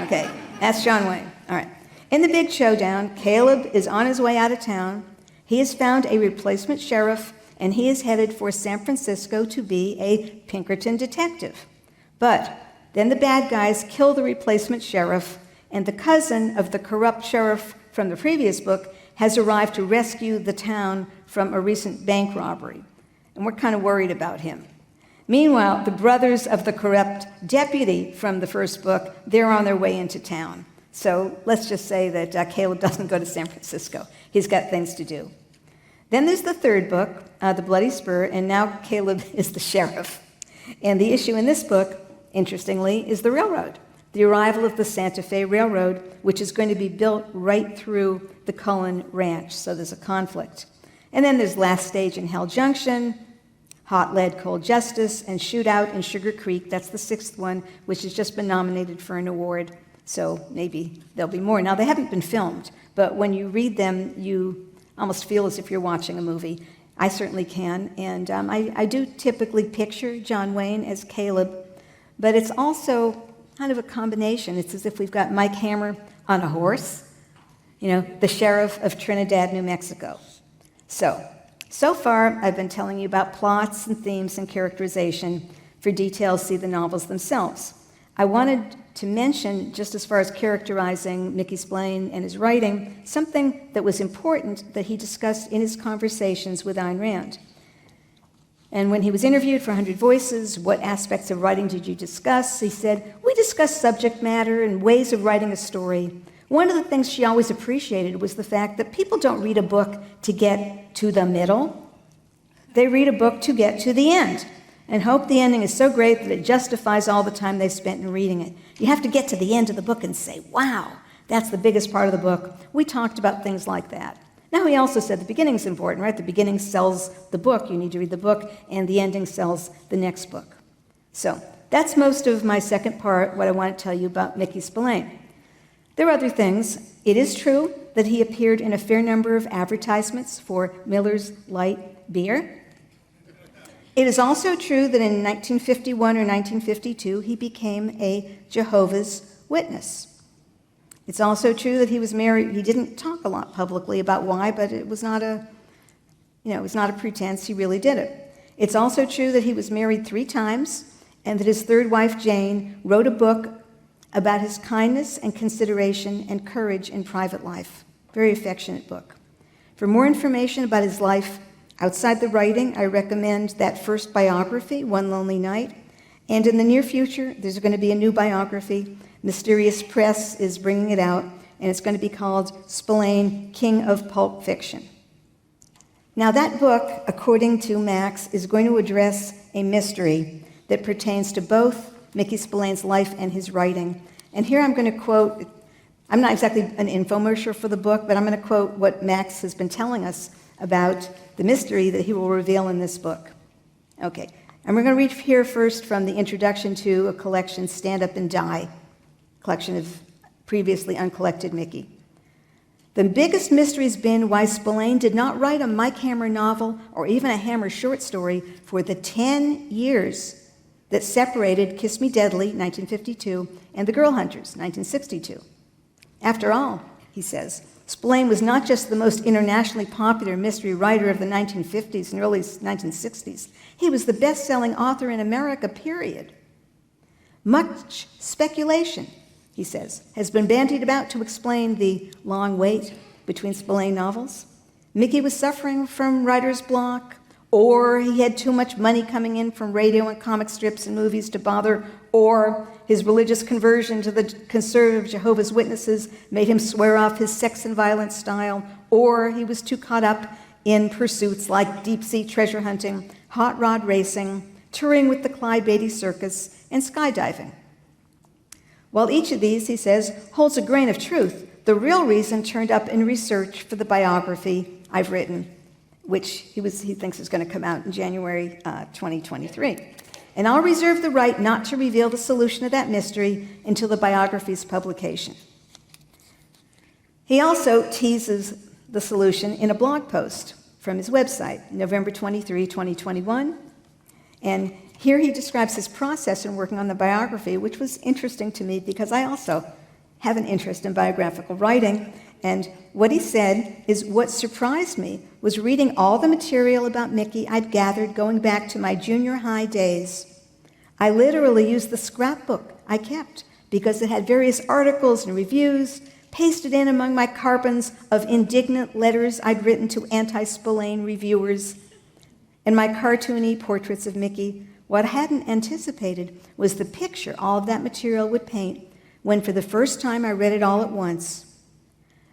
Okay, that's John Wayne. All right. In The Big Showdown, Caleb is on his way out of town. He has found a replacement sheriff, and he is headed for San Francisco to be a Pinkerton detective. But then the bad guys kill the replacement sheriff, and the cousin of the corrupt sheriff from the previous book has arrived to rescue the town from a recent bank robbery. And we're kind of worried about him. Meanwhile, the brothers of the corrupt deputy from the first book, they're on their way into town. So let's just say that Caleb doesn't go to San Francisco. He's got things to do. Then there's the third book, The Bloody Spur, and now Caleb is the sheriff. And the issue in this book, interestingly, is the railroad, the arrival of the Santa Fe Railroad, which is going to be built right through the Cullen Ranch. So there's a conflict. And then there's Last Stage in Hell Junction, Hot Lead, Cold Justice, and Shootout in Sugar Creek. That's the sixth one, which has just been nominated for an award. So maybe there'll be more. Now, they haven't been filmed, but when you read them, you almost feel as if you're watching a movie. I certainly can. And I do typically picture John Wayne as Caleb, but it's also kind of a combination. It's as if we've got Mike Hammer on a horse, the sheriff of Trinidad, New Mexico. So far, I've been telling you about plots and themes and characterization. For details, see the novels themselves. I wanted to mention, just as far as characterizing Mickey Spillane and his writing, something that was important that he discussed in his conversations with Ayn Rand. And when he was interviewed for 100 Voices, what aspects of writing did you discuss? He said, "We discussed subject matter and ways of writing a story. One of the things she always appreciated was the fact that people don't read a book to get to the middle. They read a book to get to the end and hope the ending is so great that it justifies all the time they spent in reading it. You have to get to the end of the book and say, wow, that's the biggest part of the book." We talked about things like that. Now, he also said the beginning's important, right? The beginning sells the book. You need to read the book, and the ending sells the next book. So that's most of my second part, what I want to tell you about Mickey Spillane. There are other things. It is true that he appeared in a fair number of advertisements for Miller's Light Beer. It is also true that in 1951 or 1952, he became a Jehovah's Witness. It's also true that he was married. He didn't talk a lot publicly about why, but it was not a pretense. He really did it. It's also true that he was married 3 times, and that his third wife, Jane, wrote a book about his kindness and consideration and courage in private life. Very affectionate book. For more information about his life outside the writing, I recommend that first biography, One Lonely Night. And in the near future, there's going to be a new biography Mysterious Press is bringing it out, and it's going to be called Spillane, King of Pulp Fiction. Now, that book, according to Max, is going to address a mystery that pertains to both Mickey Spillane's life and his writing. And here I'm going to quote, I'm not exactly an infomercial for the book, but I'm going to quote what Max has been telling us about the mystery that he will reveal in this book. Okay, and we're going to read here first from the introduction to a collection, Stand Up and Die, collection of previously uncollected Mickey. The biggest mystery has been why Spillane did not write a Mike Hammer novel or even a Hammer short story for the 10 years that separated Kiss Me Deadly, 1952, and The Girl Hunters, 1962. After all, he says, Spillane was not just the most internationally popular mystery writer of the 1950s and early 1960s. He was the best-selling author in America, period. Much speculation, he says, has been bandied about to explain the long wait between Spillane novels. Mickey was suffering from writer's block, or he had too much money coming in from radio and comic strips and movies to bother, or his religious conversion to the conservative Jehovah's Witnesses made him swear off his sex and violence style, or he was too caught up in pursuits like deep-sea treasure hunting, hot rod racing, touring with the Clyde Beatty Circus, and skydiving. While each of these, he says, holds a grain of truth, the real reason turned up in research for the biography I've written, which he thinks is going to come out in January 2023. And I'll reserve the right not to reveal the solution of that mystery until the biography's publication. He also teases the solution in a blog post from his website, November 23, 2021. And here he describes his process in working on the biography, which was interesting to me because I also have an interest in biographical writing. And what he said is what surprised me was reading all the material about Mickey I'd gathered going back to my junior high days. I literally used the scrapbook I kept because it had various articles and reviews pasted in among my carbons of indignant letters I'd written to anti-Spillane reviewers and my cartoony portraits of Mickey. What I hadn't anticipated was the picture all of that material would paint when for the first time I read it all at once.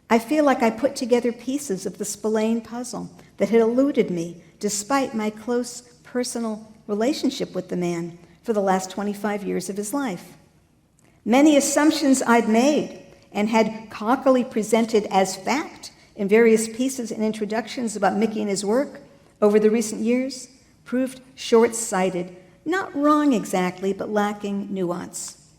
I feel like I put together pieces of the Spillane puzzle that had eluded me despite my close personal relationship with the man for the last 25 years of his life. Many assumptions I'd made and had cockily presented as fact in various pieces and introductions about Mickey and his work over the recent years proved short-sighted, not wrong exactly, but lacking nuance.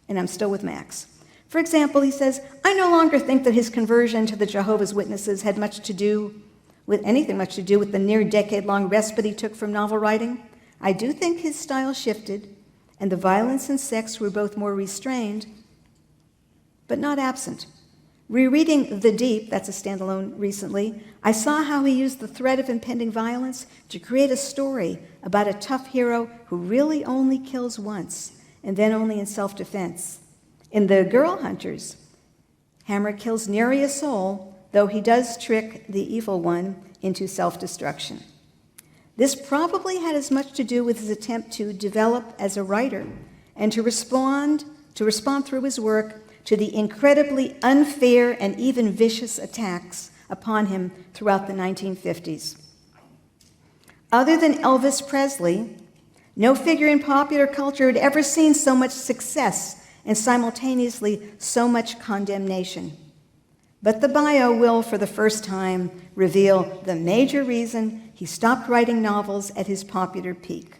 And I'm still with Max. For example, he says, I no longer think that his conversion to the Jehovah's Witnesses had anything much to do with the near decade-long respite he took from novel writing. I do think his style shifted, and the violence and sex were both more restrained, but not absent. Rereading The Deep, that's a standalone recently, I saw how he used the threat of impending violence to create a story about a tough hero who really only kills once, and then only in self-defense. In The Girl Hunters, Hammer kills nary a soul, though he does trick the evil one into self-destruction. This probably had as much to do with his attempt to develop as a writer and to respond through his work to the incredibly unfair and even vicious attacks upon him throughout the 1950s. Other than Elvis Presley, no figure in popular culture had ever seen so much success and simultaneously so much condemnation. But the bio will, for the first time, reveal the major reason he stopped writing novels at his popular peak.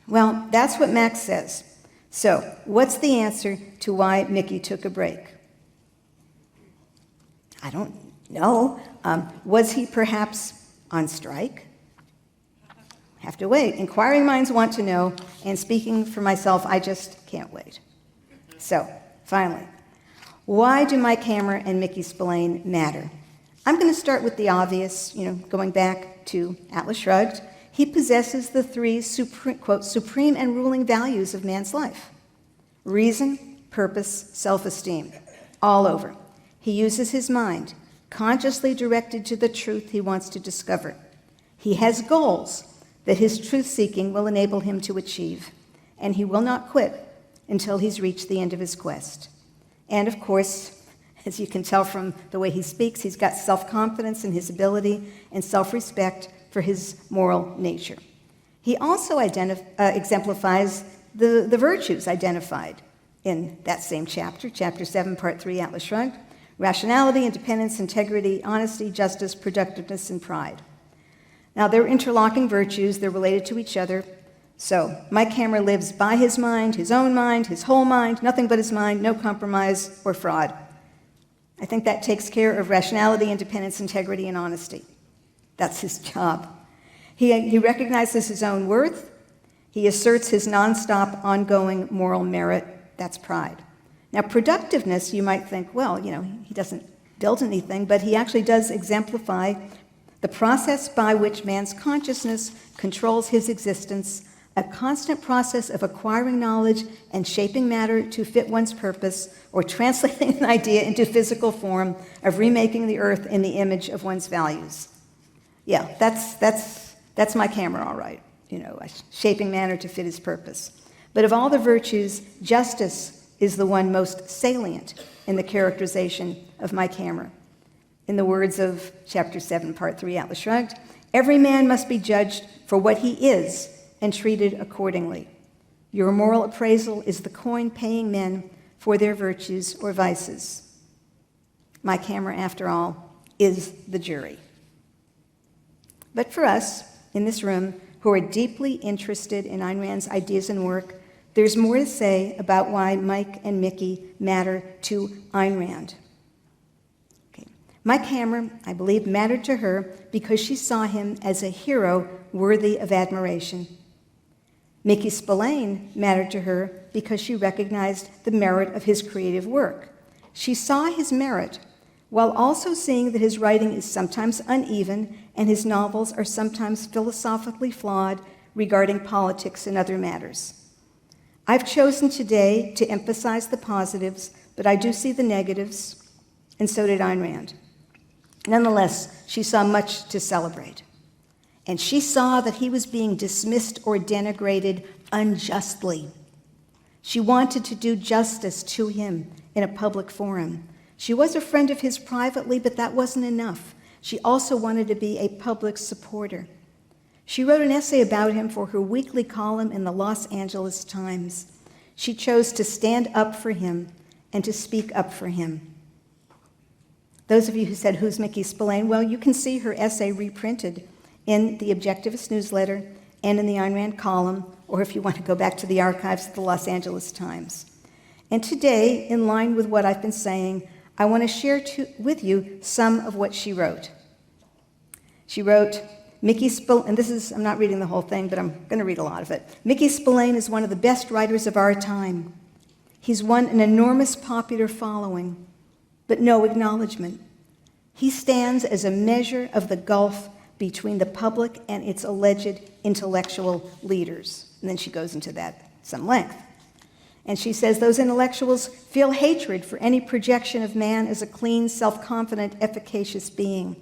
Well, that's what Max says. So, what's the answer to why Mickey took a break? I don't know. Was he perhaps on strike? Have to wait. Inquiring minds want to know, and speaking for myself, I just can't wait. So, finally, why do Mike Hammer and Mickey Spillane matter? I'm going to start with the obvious, going back to Atlas Shrugged. He possesses the three supreme and ruling values of man's life: reason, purpose, self-esteem, all over. He uses his mind, consciously directed to the truth he wants to discover. He has goals that his truth-seeking will enable him to achieve, and he will not quit until he's reached the end of his quest. And of course, as you can tell from the way he speaks, he's got self-confidence in his ability and self-respect for his moral nature. He also exemplifies the virtues identified in that same chapter, Chapter 7, Part 3, Atlas Shrugged: rationality, independence, integrity, honesty, justice, productiveness, and pride. Now, they're interlocking virtues. They're related to each other. So, my camera lives by his mind, his own mind, his whole mind, nothing but his mind, no compromise or fraud. I think that takes care of rationality, independence, integrity, and honesty. That's his job. He recognizes his own worth. He asserts his nonstop, ongoing moral merit. That's pride. Now, productiveness, you might think, well, he doesn't build anything, but he actually does exemplify the process by which man's consciousness controls his existence, a constant process of acquiring knowledge and shaping matter to fit one's purpose, or translating an idea into physical form, of remaking the earth in the image of one's values. Yeah, that's my camera, all right. Shaping matter to fit his purpose. But of all the virtues, justice is the one most salient in the characterization of my camera. In the words of Chapter 7, Part 3, Atlas Shrugged, every man must be judged for what he is and treated accordingly. Your moral appraisal is the coin paying men for their virtues or vices. My camera, after all, is the jury. But for us, in this room, who are deeply interested in Ayn Rand's ideas and work, there's more to say about why Mike and Mickey matter to Ayn Rand. Okay. My camera, I believe, mattered to her because she saw him as a hero worthy of admiration. Mickey Spillane mattered to her because she recognized the merit of his creative work. She saw his merit while also seeing that his writing is sometimes uneven and his novels are sometimes philosophically flawed regarding politics and other matters. I've chosen today to emphasize the positives, but I do see the negatives, and so did Ayn Rand. Nonetheless, she saw much to celebrate. And she saw that he was being dismissed or denigrated unjustly. She wanted to do justice to him in a public forum. She was a friend of his privately, but that wasn't enough. She also wanted to be a public supporter. She wrote an essay about him for her weekly column in the Los Angeles Times. She chose to stand up for him and to speak up for him. Those of you who said, who's Mickey Spillane? Well, you can see her essay reprinted in the Objectivist newsletter and in the Ayn Rand column, or if you want to go back to the archives of the Los Angeles Times. And today, in line with what I've been saying, I want to share with you some of what she wrote. She wrote, Mickey Spillane, and I'm not reading the whole thing, but I'm going to read a lot of it. Mickey Spillane is one of the best writers of our time. He's won an enormous popular following, but no acknowledgement. He stands as a measure of the gulf between the public and its alleged intellectual leaders. And then she goes into that some length. And she says those intellectuals feel hatred for any projection of man as a clean, self-confident, efficacious being.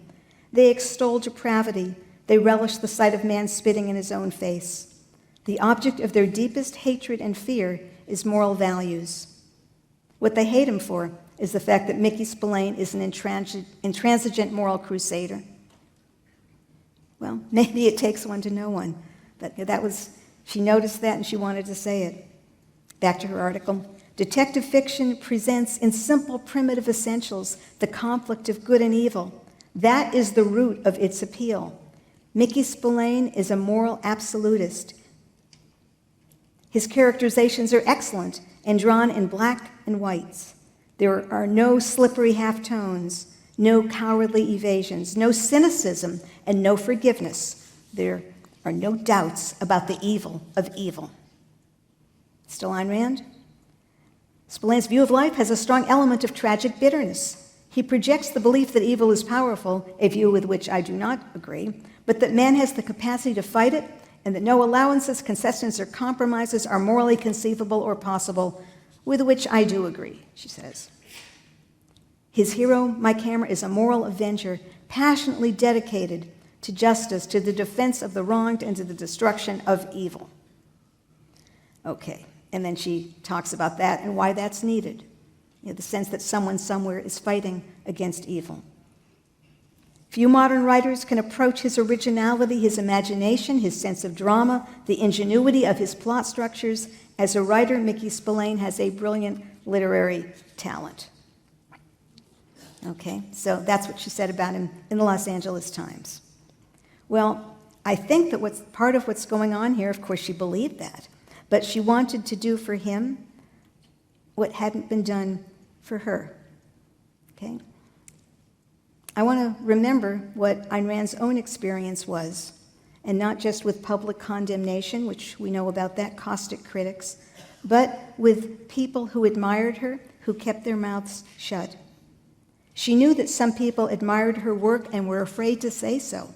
They extol depravity. They relish the sight of man spitting in his own face. The object of their deepest hatred and fear is moral values. What they hate him for is the fact that Mickey Spillane is an intransigent moral crusader. Well, maybe it takes one to know one, but she noticed that and she wanted to say it. Back to her article. Detective fiction presents in simple, primitive essentials the conflict of good and evil. That is the root of its appeal. Mickey Spillane is a moral absolutist. His characterizations are excellent and drawn in black and whites. There are no slippery halftones, no cowardly evasions, no cynicism, and no forgiveness. There are no doubts about the evil of evil. Still Ayn Rand? Spillane's view of life has a strong element of tragic bitterness. He projects the belief that evil is powerful, a view with which I do not agree, but that man has the capacity to fight it, and that no allowances, concessions, or compromises are morally conceivable or possible, with which I do agree, she says. His hero, my camera, is a moral avenger, passionately dedicated to justice, to the defense of the wronged, and to the destruction of evil. Okay, And then she talks about that and why that's needed. The sense that someone somewhere is fighting against evil. Few modern writers can approach his originality, his imagination, his sense of drama, the ingenuity of his plot structures. As a writer, Mickey Spillane has a brilliant literary talent. Okay, so that's what she said about him in the Los Angeles Times. Well, I think that part of what's going on here, of course she believed that, but she wanted to do for him what hadn't been done for her. Okay? I want to remember what Ayn Rand's own experience was, and not just with public condemnation, which we know about that, caustic critics, but with people who admired her, who kept their mouths shut. She knew that some people admired her work and were afraid to say so.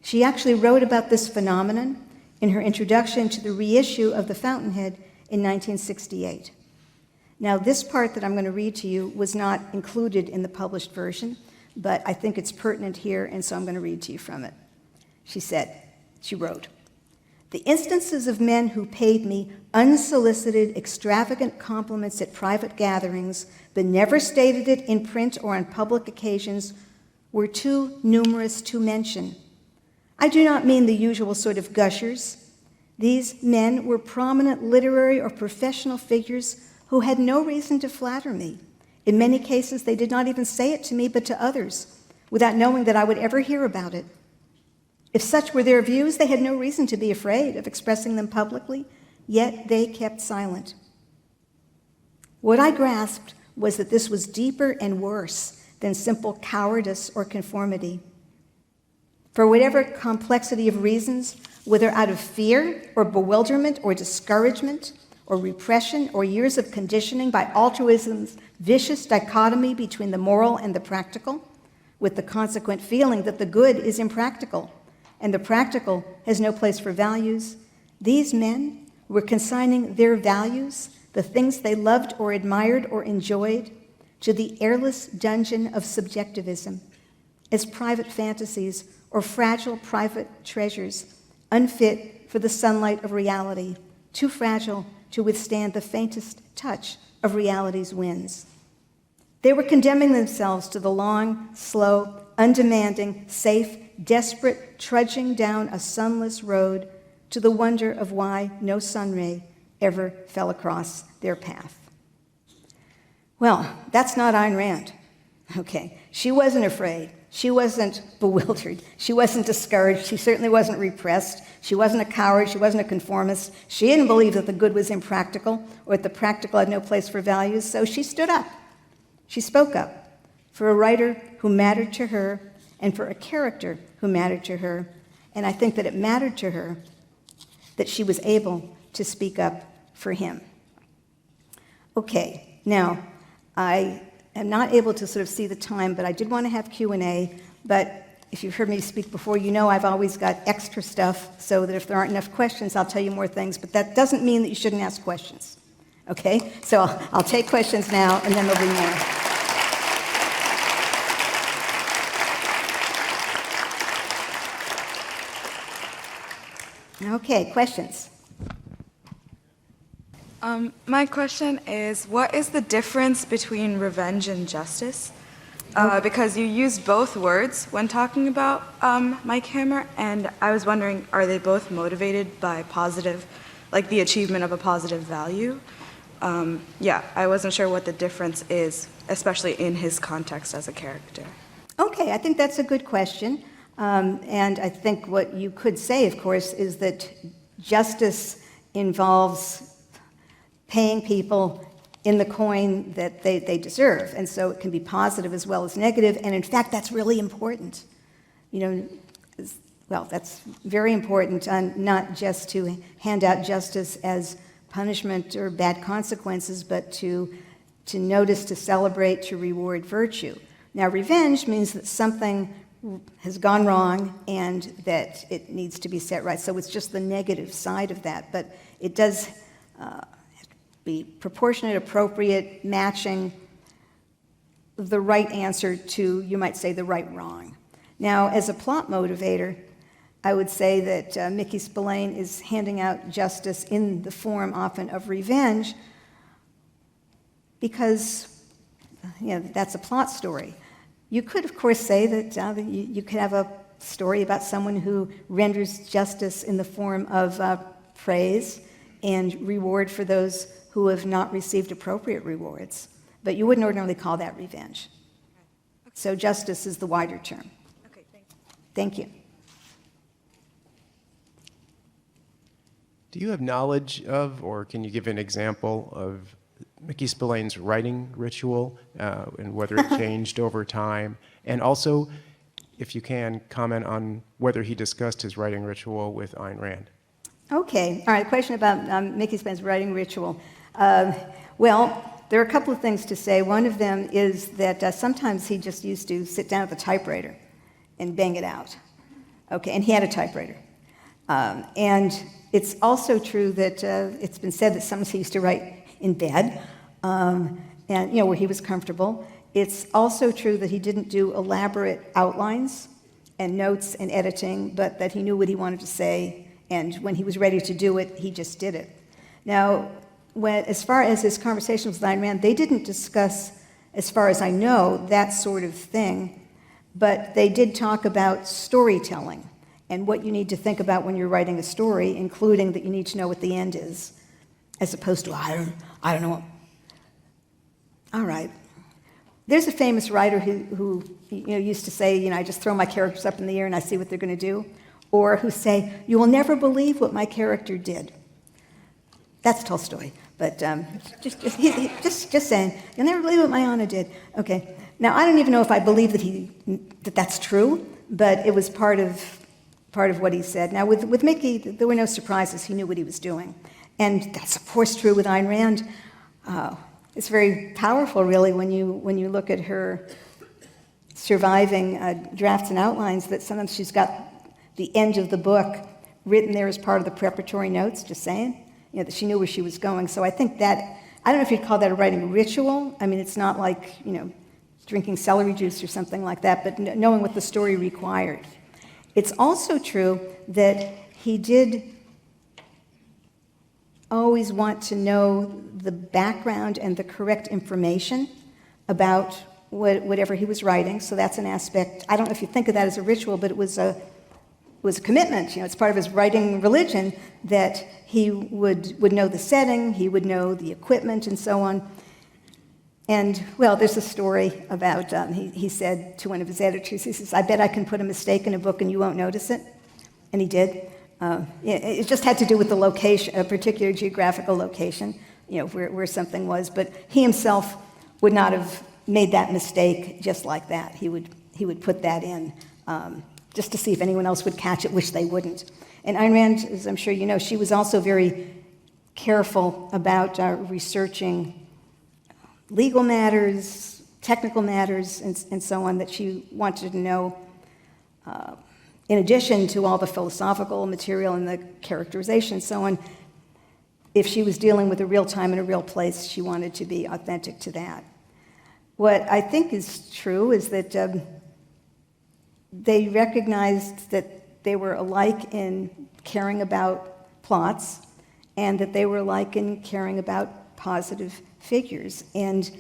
She actually wrote about this phenomenon in her introduction to the reissue of The Fountainhead in 1968. Now, this part that I'm going to read to you was not included in the published version, but I think it's pertinent here, and so I'm going to read to you from it. She wrote, "The instances of men who paid me unsolicited, extravagant compliments at private gatherings, but never stated it in print or on public occasions, were too numerous to mention. I do not mean the usual sort of gushers. These men were prominent literary or professional figures who had no reason to flatter me. In many cases, they did not even say it to me, but to others, without knowing that I would ever hear about it. If such were their views, they had no reason to be afraid of expressing them publicly, yet they kept silent. What I grasped was that this was deeper and worse than simple cowardice or conformity. For whatever complexity of reasons, whether out of fear or bewilderment or discouragement or repression or years of conditioning by altruism's vicious dichotomy between the moral and the practical, with the consequent feeling that the good is impractical and the practical has no place for values, these men were consigning their values, the things they loved or admired or enjoyed, to the airless dungeon of subjectivism, as private fantasies or fragile private treasures, unfit for the sunlight of reality, too fragile to withstand the faintest touch of reality's winds. They were condemning themselves to the long, slow, undemanding, safe, desperate trudging down a sunless road to the wonder of why no sun ray ever fell across their path." Well, that's not Ayn Rand. Okay, she wasn't afraid. She wasn't bewildered. She wasn't discouraged. She certainly wasn't repressed. She wasn't a coward. She wasn't a conformist. She didn't believe that the good was impractical or that the practical had no place for values, so she stood up. She spoke up for a writer who mattered to her and for a character who mattered to her, and I think that it mattered to her that she was able to speak up for him. Okay, now, I am not able to sort of see the time, but I did want to have Q&A, but if you've heard me speak before, you know I've always got extra stuff so that if there aren't enough questions, I'll tell you more things, but that doesn't mean that you shouldn't ask questions, okay? So I'll take questions now, and then there'll be more. Okay, questions? My question is, what is the difference between revenge and justice? Because you use both words when talking about Mike Hammer, and I was wondering, are they both motivated by positive, like the achievement of a positive value? Yeah, I wasn't sure what the difference is, especially in his context as a character. Okay, I think that's a good question. And I think what you could say, of course, is that justice involves paying people in the coin that they deserve. And so it can be positive as well as negative. And in fact, that's really important. You know, well, that's very important, not just to hand out justice as punishment or bad consequences, but to notice, to celebrate, to reward virtue. Now, revenge means that something has gone wrong and that it needs to be set right. So it's just the negative side of that. But it does be proportionate, appropriate, matching the right answer to, you might say, the right wrong. Now, as a plot motivator, I would say that Mickey Spillane is handing out justice in the form often of revenge because that's a plot story. You could, of course, say that you could have a story about someone who renders justice in the form of praise and reward for those who have not received appropriate rewards. But you wouldn't ordinarily call that revenge. So justice is the wider term. Okay, thank you. Thank you. Do you have knowledge of, or can you give an example of Mickey Spillane's writing ritual and whether it changed over time? And also, if you can, comment on whether he discussed his writing ritual with Ayn Rand. Okay, all right, question about Mickey Spillane's writing ritual. Well, there are a couple of things to say. One of them is that sometimes he just used to sit down at the typewriter and bang it out. Okay, and he had a typewriter. And it's also true that it's been said that sometimes he used to write in bed, and where he was comfortable. It's also true that he didn't do elaborate outlines and notes and editing, but that he knew what he wanted to say, and when he was ready to do it, he just did it. Now, as far as his conversations with Ayn Rand, they didn't discuss, as far as I know, that sort of thing, but they did talk about storytelling and what you need to think about when you're writing a story, including that you need to know what the end is, as opposed to, I don't know. All right. There's a famous writer who used to say, I just throw my characters up in the air and I see what they're going to do, or who say, you will never believe what my character did. That's Tolstoy, but just saying, you'll never believe what my Anna did. Okay. Now, I don't even know if I believe that that's true, but it was part of what he said. Now, with Mickey, there were no surprises. He knew what he was doing. And that's, of course, true with Ayn Rand. It's very powerful, really, when you look at her surviving drafts and outlines, that sometimes she's got the end of the book written there as part of the preparatory notes, just saying, that she knew where she was going. So I think that, I don't know if you'd call that a writing ritual. I mean, it's not like, drinking celery juice or something like that, but knowing what the story required. It's also true that he did always want to know the background and the correct information about whatever he was writing, so that's an aspect. I don't know if you think of that as a ritual, but it was a commitment. It's part of his writing religion that he would know the setting, he would know the equipment, and so on. And, well, there's a story about, he said to one of his editors, he says, I bet I can put a mistake in a book and you won't notice it. And he did. It just had to do with the location, a particular geographical location, where something was. But he himself would not have made that mistake just like that. He would put that in just to see if anyone else would catch it, which they wouldn't. And Ayn Rand, as I'm sure you know, she was also very careful about researching legal matters, technical matters, and so on, that she wanted to know, in addition to all the philosophical material and the characterization and so on. If she was dealing with a real time and a real place, she wanted to be authentic to that. What I think is true is that they recognized that they were alike in caring about plots, and that they were alike in caring about positive figures. And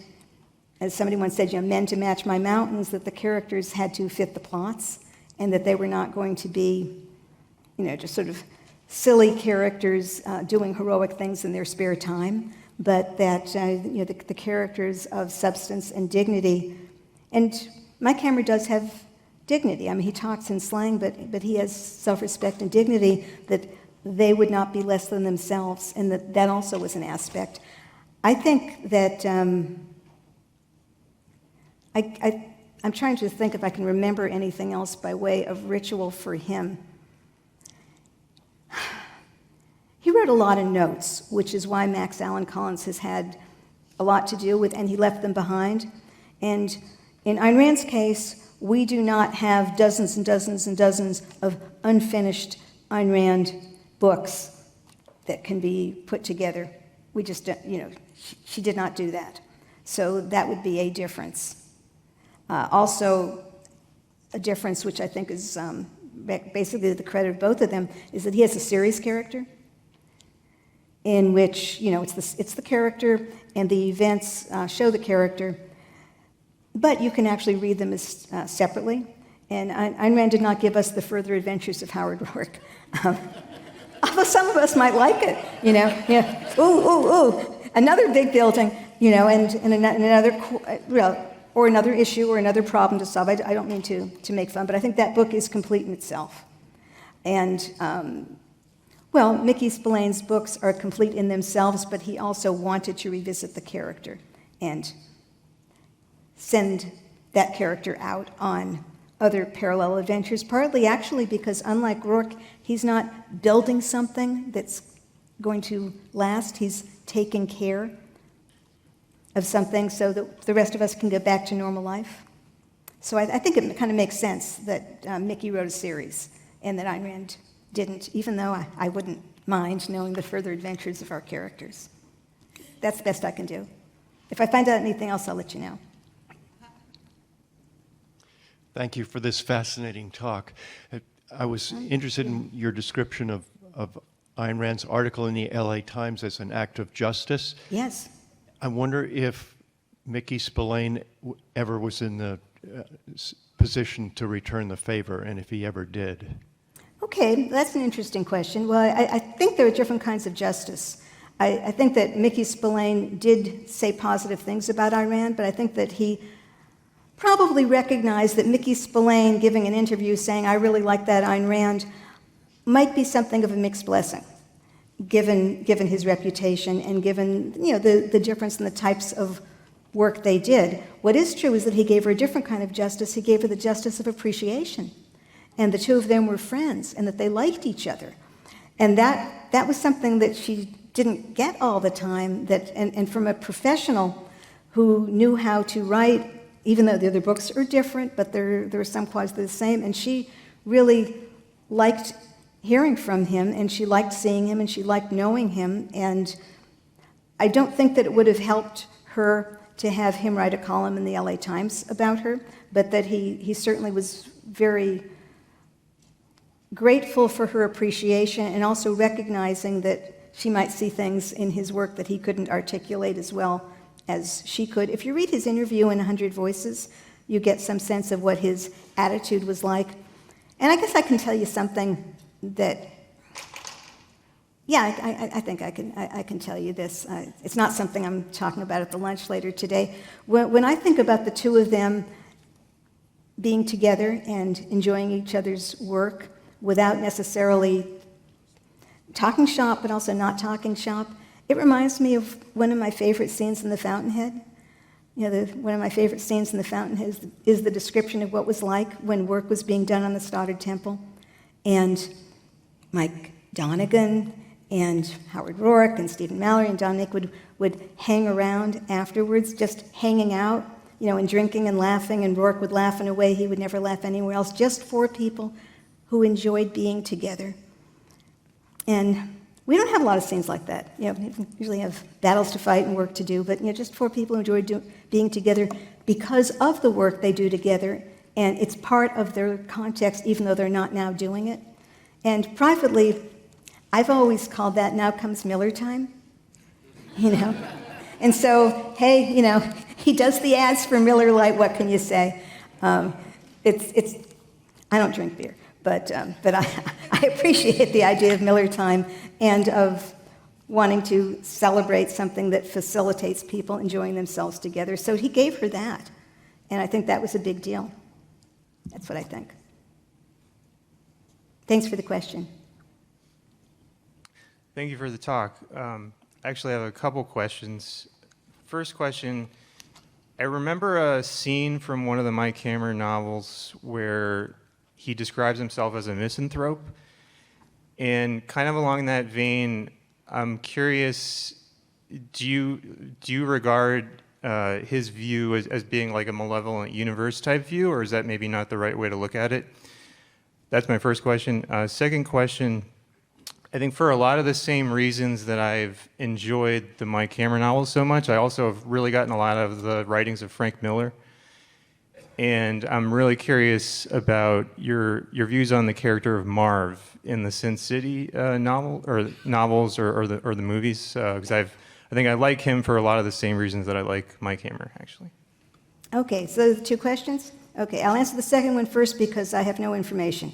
as somebody once said, men to match my mountains, that the characters had to fit the plots, and that they were not going to be, just sort of silly characters doing heroic things in their spare time, but that, the characters of substance and dignity. And my camera does have dignity. I mean, he talks in slang, but he has self-respect and dignity, that they would not be less than themselves, and that also was an aspect. I think that I'm trying to think if I can remember anything else by way of ritual for him. He wrote a lot of notes, which is why Max Allan Collins has had a lot to do with, and he left them behind. And in Ayn Rand's case, we do not have dozens and dozens and dozens of unfinished Ayn Rand books that can be put together. We just, she did not do that. So that would be a difference. Also, a difference which I think is basically the credit of both of them, is that he has a series character in which, it's the character and the events show the character, but you can actually read them as separately. And Ayn Rand did not give us the further adventures of Howard Rourke. Although some of us might like it, another big building, and another, or another issue or another problem to solve. I don't mean to make fun, but I think that book is complete in itself. And, Mickey Spillane's books are complete in themselves, but he also wanted to revisit the character and send that character out on other parallel adventures, partly actually because, unlike Rourke, he's not building something that's going to last. He's taking care of something so that the rest of us can get back to normal life. So I think it kind of makes sense that Mickey wrote a series and that Ayn Rand didn't, even though I wouldn't mind knowing the further adventures of our characters. That's the best I can do. If I find out anything else, I'll let you know. Thank you for this fascinating talk. I was interested in your description of Ayn Rand's article in the LA Times as an act of justice. Yes. I wonder if Mickey Spillane ever was in the position to return the favor, and if he ever did. Okay, that's an interesting question. Well, I think there are different kinds of justice. I think that Mickey Spillane did say positive things about Ayn Rand, but I think that he probably recognized that Mickey Spillane giving an interview saying, I really like that Ayn Rand, might be something of a mixed blessing, given his reputation and given the difference in the types of work they did. What is true is that he gave her a different kind of justice. He gave her the justice of appreciation. And the two of them were friends, and that they liked each other. And that was something that she didn't get all the time, and from a professional who knew how to write, even though the other books are different, but there are some qualities that are the same, and she really liked hearing from him, and she liked seeing him, and she liked knowing him, and I don't think that it would have helped her to have him write a column in the LA Times about her, but that he certainly was very grateful for her appreciation and also recognizing that she might see things in his work that he couldn't articulate as well as she could. If you read his interview in 100 Voices, you get some sense of what his attitude was like. And I guess I can tell you something that, I think I can tell you this. It's not something I'm talking about at the lunch later today. When I think about the two of them being together and enjoying each other's work without necessarily talking shop but also not talking shop, it reminds me of one of my favorite scenes in The Fountainhead. One of my favorite scenes in The Fountainhead is the description of what was like when work was being done on the Stoddard Temple. And Mike Donegan and Howard Rourke and Stephen Mallory and Don Nick would hang around afterwards, just hanging out, and drinking and laughing, and Rourke would laugh in a way he would never laugh anywhere else. Just four people who enjoyed being together. And we don't have a lot of scenes like that. We usually have battles to fight and work to do, but just four people who enjoy being together because of the work they do together, and it's part of their context, even though they're not now doing it. And privately, I've always called that "now comes Miller time," And so, hey, he does the ads for Miller Lite. What can you say? It's. I don't drink beer. But I appreciate the idea of Miller time and of wanting to celebrate something that facilitates people enjoying themselves together. So he gave her that, and I think that was a big deal. That's what I think. Thanks for the question. Thank you for the talk. Actually, I have a couple questions. First question, I remember a scene from one of the Mike Hammer novels where he describes himself as a misanthrope. And kind of along that vein, I'm curious, do you regard his view as being like a malevolent universe type view, or is that maybe not the right way to look at it? That's my first question. Second question, I think for a lot of the same reasons that I've enjoyed the Mike Hammer novels so much, I also have really gotten a lot of the writings of Frank Miller. and I'm really curious about your views on the character of Marv in the Sin City novels or the movies, because I think I like him for a lot of the same reasons that I like Mike Hammer, actually. Okay, so 2 questions? Okay, I'll answer the second one first because I have no information.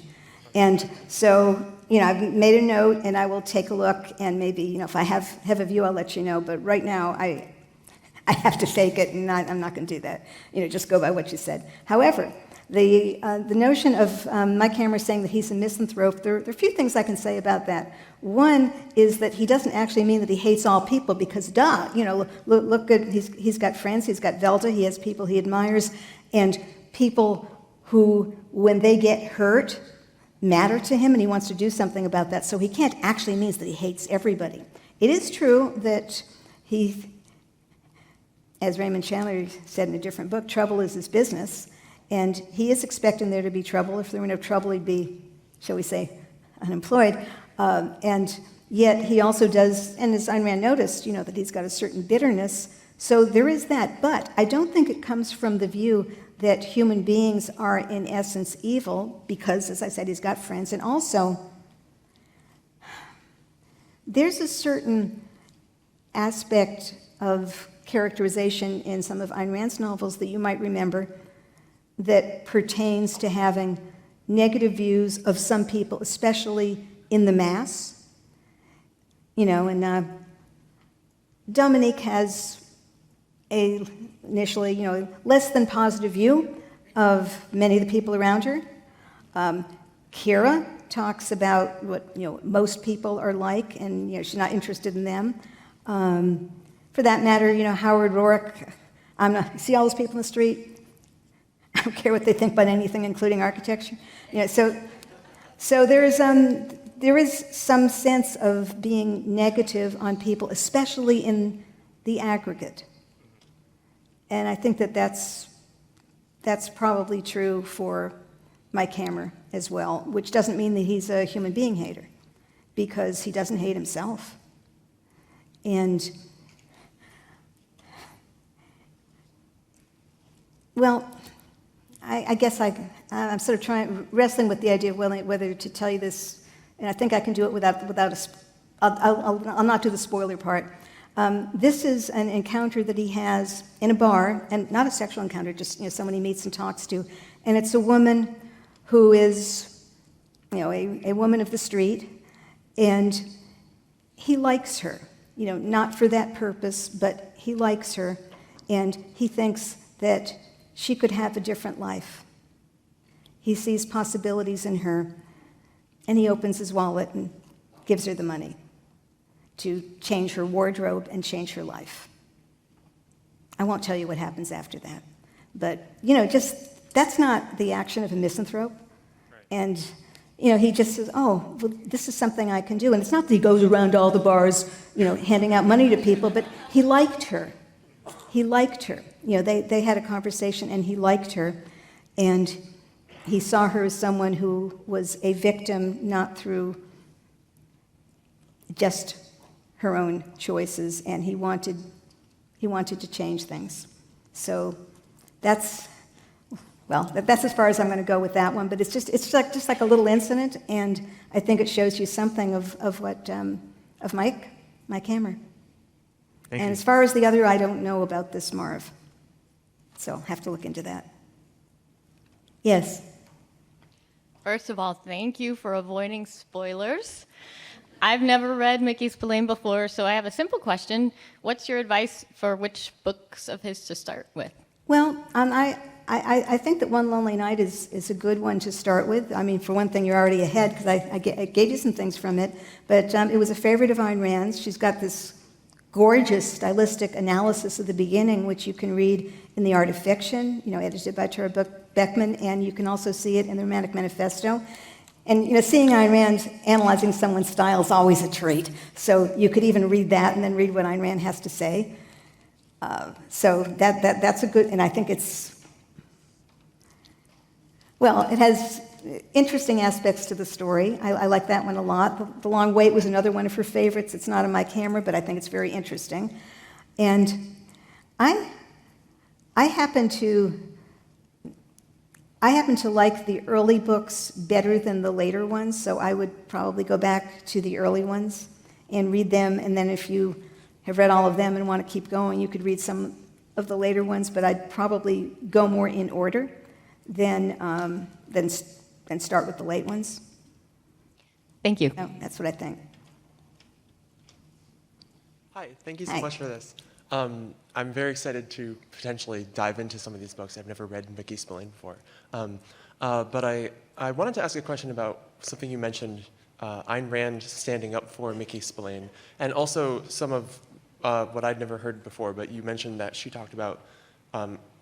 And so, I've made a note and I will take a look, and maybe, if I have a view, I'll let you know. But right now, I have to fake it, and I'm not going to do that. Just go by what you said. However, the notion of Mike Hammer saying that he's a misanthrope, there are a few things I can say about that. One is that he doesn't actually mean that he hates all people, because look good, he's got friends, he's got Velda, he has people he admires, and people who, when they get hurt, matter to him, and he wants to do something about that. So he can't actually mean that he hates everybody. It is true that he, as Raymond Chandler said in a different book, trouble is his business, and he is expecting there to be trouble. If there were no trouble, he'd be, shall we say, unemployed. And yet he also does, and as Ayn Rand noticed, that he's got a certain bitterness. So there is that, but I don't think it comes from the view that human beings are in essence evil, because, as I said, he's got friends. And also, there's a certain aspect of characterization in some of Ayn Rand's novels that you might remember that pertains to having negative views of some people, especially in the mass. And Dominique has initially, less than positive view of many of the people around her. Kira talks about what, most people are like, and, she's not interested in them. For that matter, Howard Rourke, see all those people in the street? I don't care what they think about anything, including architecture. So there is some sense of being negative on people, especially in the aggregate. And I think that that's probably true for Mike Hammer as well, which doesn't mean that he's a human being hater, because he doesn't hate himself. And, well, I guess I'm sort of wrestling with the idea of whether to tell you this, and I think I can do it without I'll not do the spoiler part. This is an encounter that he has in a bar, and not a sexual encounter, just someone he meets and talks to, and it's a woman who is, a woman of the street, and he likes her, not for that purpose, but he likes her, and he thinks that she could have a different life. He sees possibilities in her, and he opens his wallet and gives her the money to change her wardrobe and change her life. I won't tell you what happens after that. But, just that's not the action of a misanthrope. Right. And, he just says, oh, well, this is something I can do. And it's not that he goes around all the bars, handing out money to people, but he liked her. He liked her. They had a conversation, and he liked her. And he saw her as someone who was a victim, not through just her own choices, and he wanted to change things. So that's as far as I'm going to go with that one. But it's just like a little incident, and I think it shows you something of Mike Hammer. Thank and you. As far as the other, I don't know about this Marv, so I'll have to look into that. Yes. First of all, thank you for avoiding spoilers. I've never read Mickey Spillane before, so I have a simple question. What's your advice for which books of his to start with? Well, I think that One Lonely Night is a good one to start with. I mean, for one thing, you're already ahead, because I gave you some things from it. But it was a favorite of Ayn Rand's. She's got this gorgeous stylistic analysis of the beginning, which you can read in The Art of Fiction, edited by Tara Beckman, and you can also see it in The Romantic Manifesto. And seeing Ayn Rand analyzing someone's style is always a treat. So you could even read that and then read what Ayn Rand has to say. So that's a good, and I think it has interesting aspects to the story. I like that one a lot. The Long Wait was another one of her favorites. It's not a Mike Hammer, but I think it's very interesting. And I happen to I happen to like the early books better than the later ones, so I would probably go back to the early ones and read them, and then if you have read all of them and want to keep going, you could read some of the later ones, but I'd probably go more in order than start with the late ones. Thank you. No, that's what I think. Hi, thank you so Hi. much for this. I'm very excited to potentially dive into some of these books. I've never read Mickey Spillane before. But I wanted to ask a question about something you mentioned, Ayn Rand standing up for Mickey Spillane, and also some of what I'd never heard before, but you mentioned that she talked about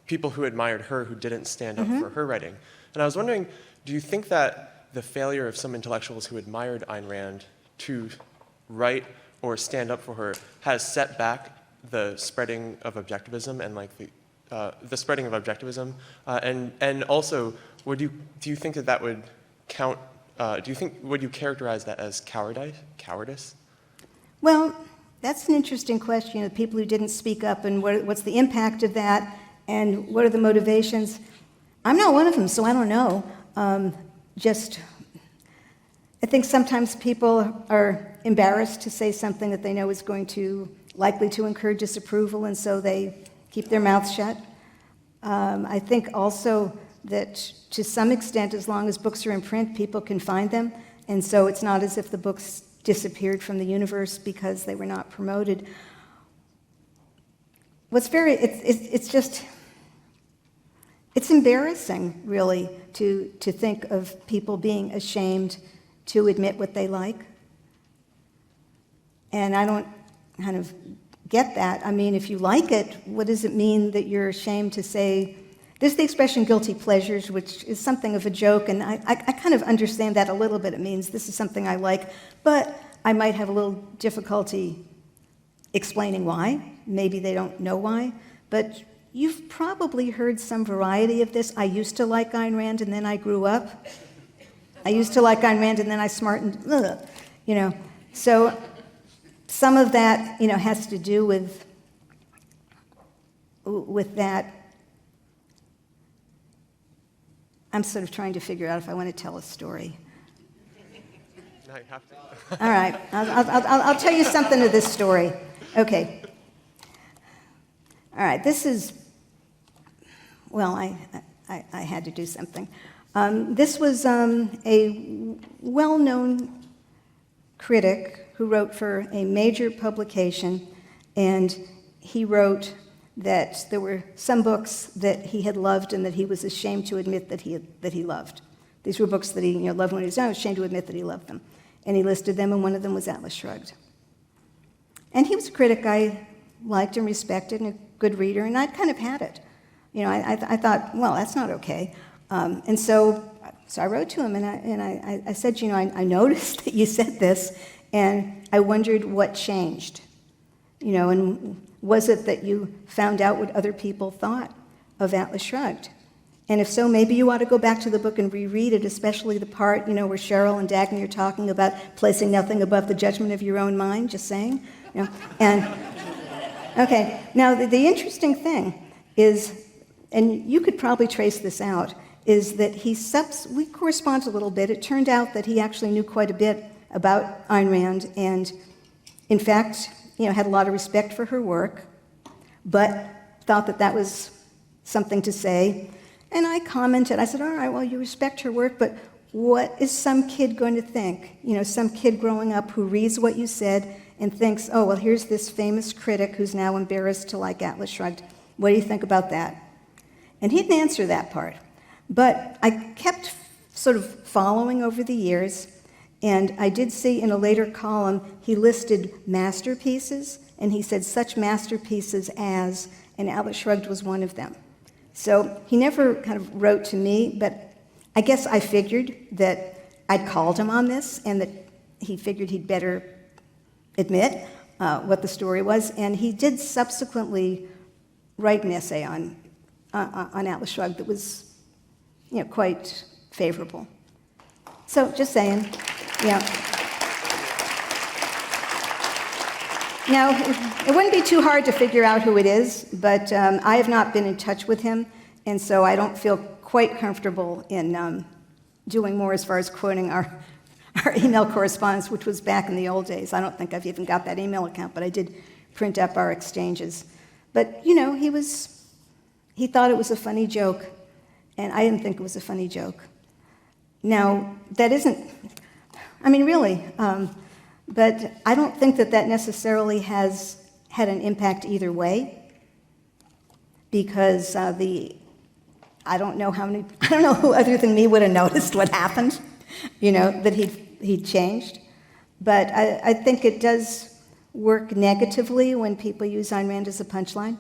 people who admired her who didn't stand up for her writing. And I was wondering, do you think that the failure of some intellectuals who admired Ayn Rand to write or stand up for her has set back the spreading of objectivism and like the spreading of objectivism? And also, do you think that would count? Would you characterize that as cowardice? Well, that's an interesting question, the people who didn't speak up and what's the impact of that and what are the motivations. I'm not one of them, so I don't know. I think sometimes people are embarrassed to say something that they know is likely to incur disapproval, and so they keep their mouths shut. I think also that to some extent, as long as books are in print, people can find them, and so it's not as if the books disappeared from the universe because they were not promoted. It's embarrassing, really, to think of people being ashamed to admit what they like. And I don't kind of get that. I mean, if you like it, what does it mean that you're ashamed to say? There's the expression guilty pleasures, which is something of a joke, and I kind of understand that a little bit. It means this is something I like, but I might have a little difficulty explaining why. Maybe they don't know why, but you've probably heard some variety of this. I used to like Ayn Rand, and then I grew up. I used to like Ayn Rand, and then I smartened, So some of that, has to do with that. I'm sort of trying to figure out if I want to tell a story. No, you have to. All right, I'll tell you something of this story. Okay. All right, this is, well, I had to do something. This was a well-known critic who wrote for a major publication, and he wrote that there were some books that he had loved and that he was ashamed to admit that he loved. These were books that he loved when he was young, ashamed to admit that he loved them. And he listed them, and one of them was Atlas Shrugged. And he was a critic I liked and respected and a good reader, and I kind of had it. I thought, well, that's not okay. And so I wrote to him, and I said, I noticed that you said this, and I wondered what changed. And was it that you found out what other people thought of Atlas Shrugged? And if so, maybe you ought to go back to the book and reread it, especially the part, where Cheryl and Dagny are talking about placing nothing above the judgment of your own mind, just saying. And, okay, now the interesting thing is, and you could probably trace this out, is that we correspond a little bit. It turned out that he actually knew quite a bit about Ayn Rand, and in fact, had a lot of respect for her work, but thought that was something to say. And I commented, I said, all right, well, you respect her work, but what is some kid going to think? Some kid growing up who reads what you said and thinks, oh, well, here's this famous critic who's now embarrassed to like Atlas Shrugged. What do you think about that? And he didn't answer that part. But I kept sort of following over the years, and I did see in a later column, he listed masterpieces, and he said such masterpieces as, and Atlas Shrugged was one of them. So he never kind of wrote to me, but I guess I figured that I'd called him on this, and that he figured he'd better admit what the story was, and he did subsequently write an essay on Atlas Shrugged that was, quite favorable. So just saying, Now, it wouldn't be too hard to figure out who it is, but I have not been in touch with him, and so I don't feel quite comfortable in doing more as far as quoting our email correspondence, which was back in the old days. I don't think I've even got that email account, but I did print up our exchanges. But, you know, he thought it was a funny joke, and I didn't think it was a funny joke. Now, that isn't, I mean, really, but I don't think that that necessarily has had an impact either way, because I don't know who other than me would have noticed what happened, you know, that he'd changed. But I think it does work negatively when people use Ayn Rand as a punchline.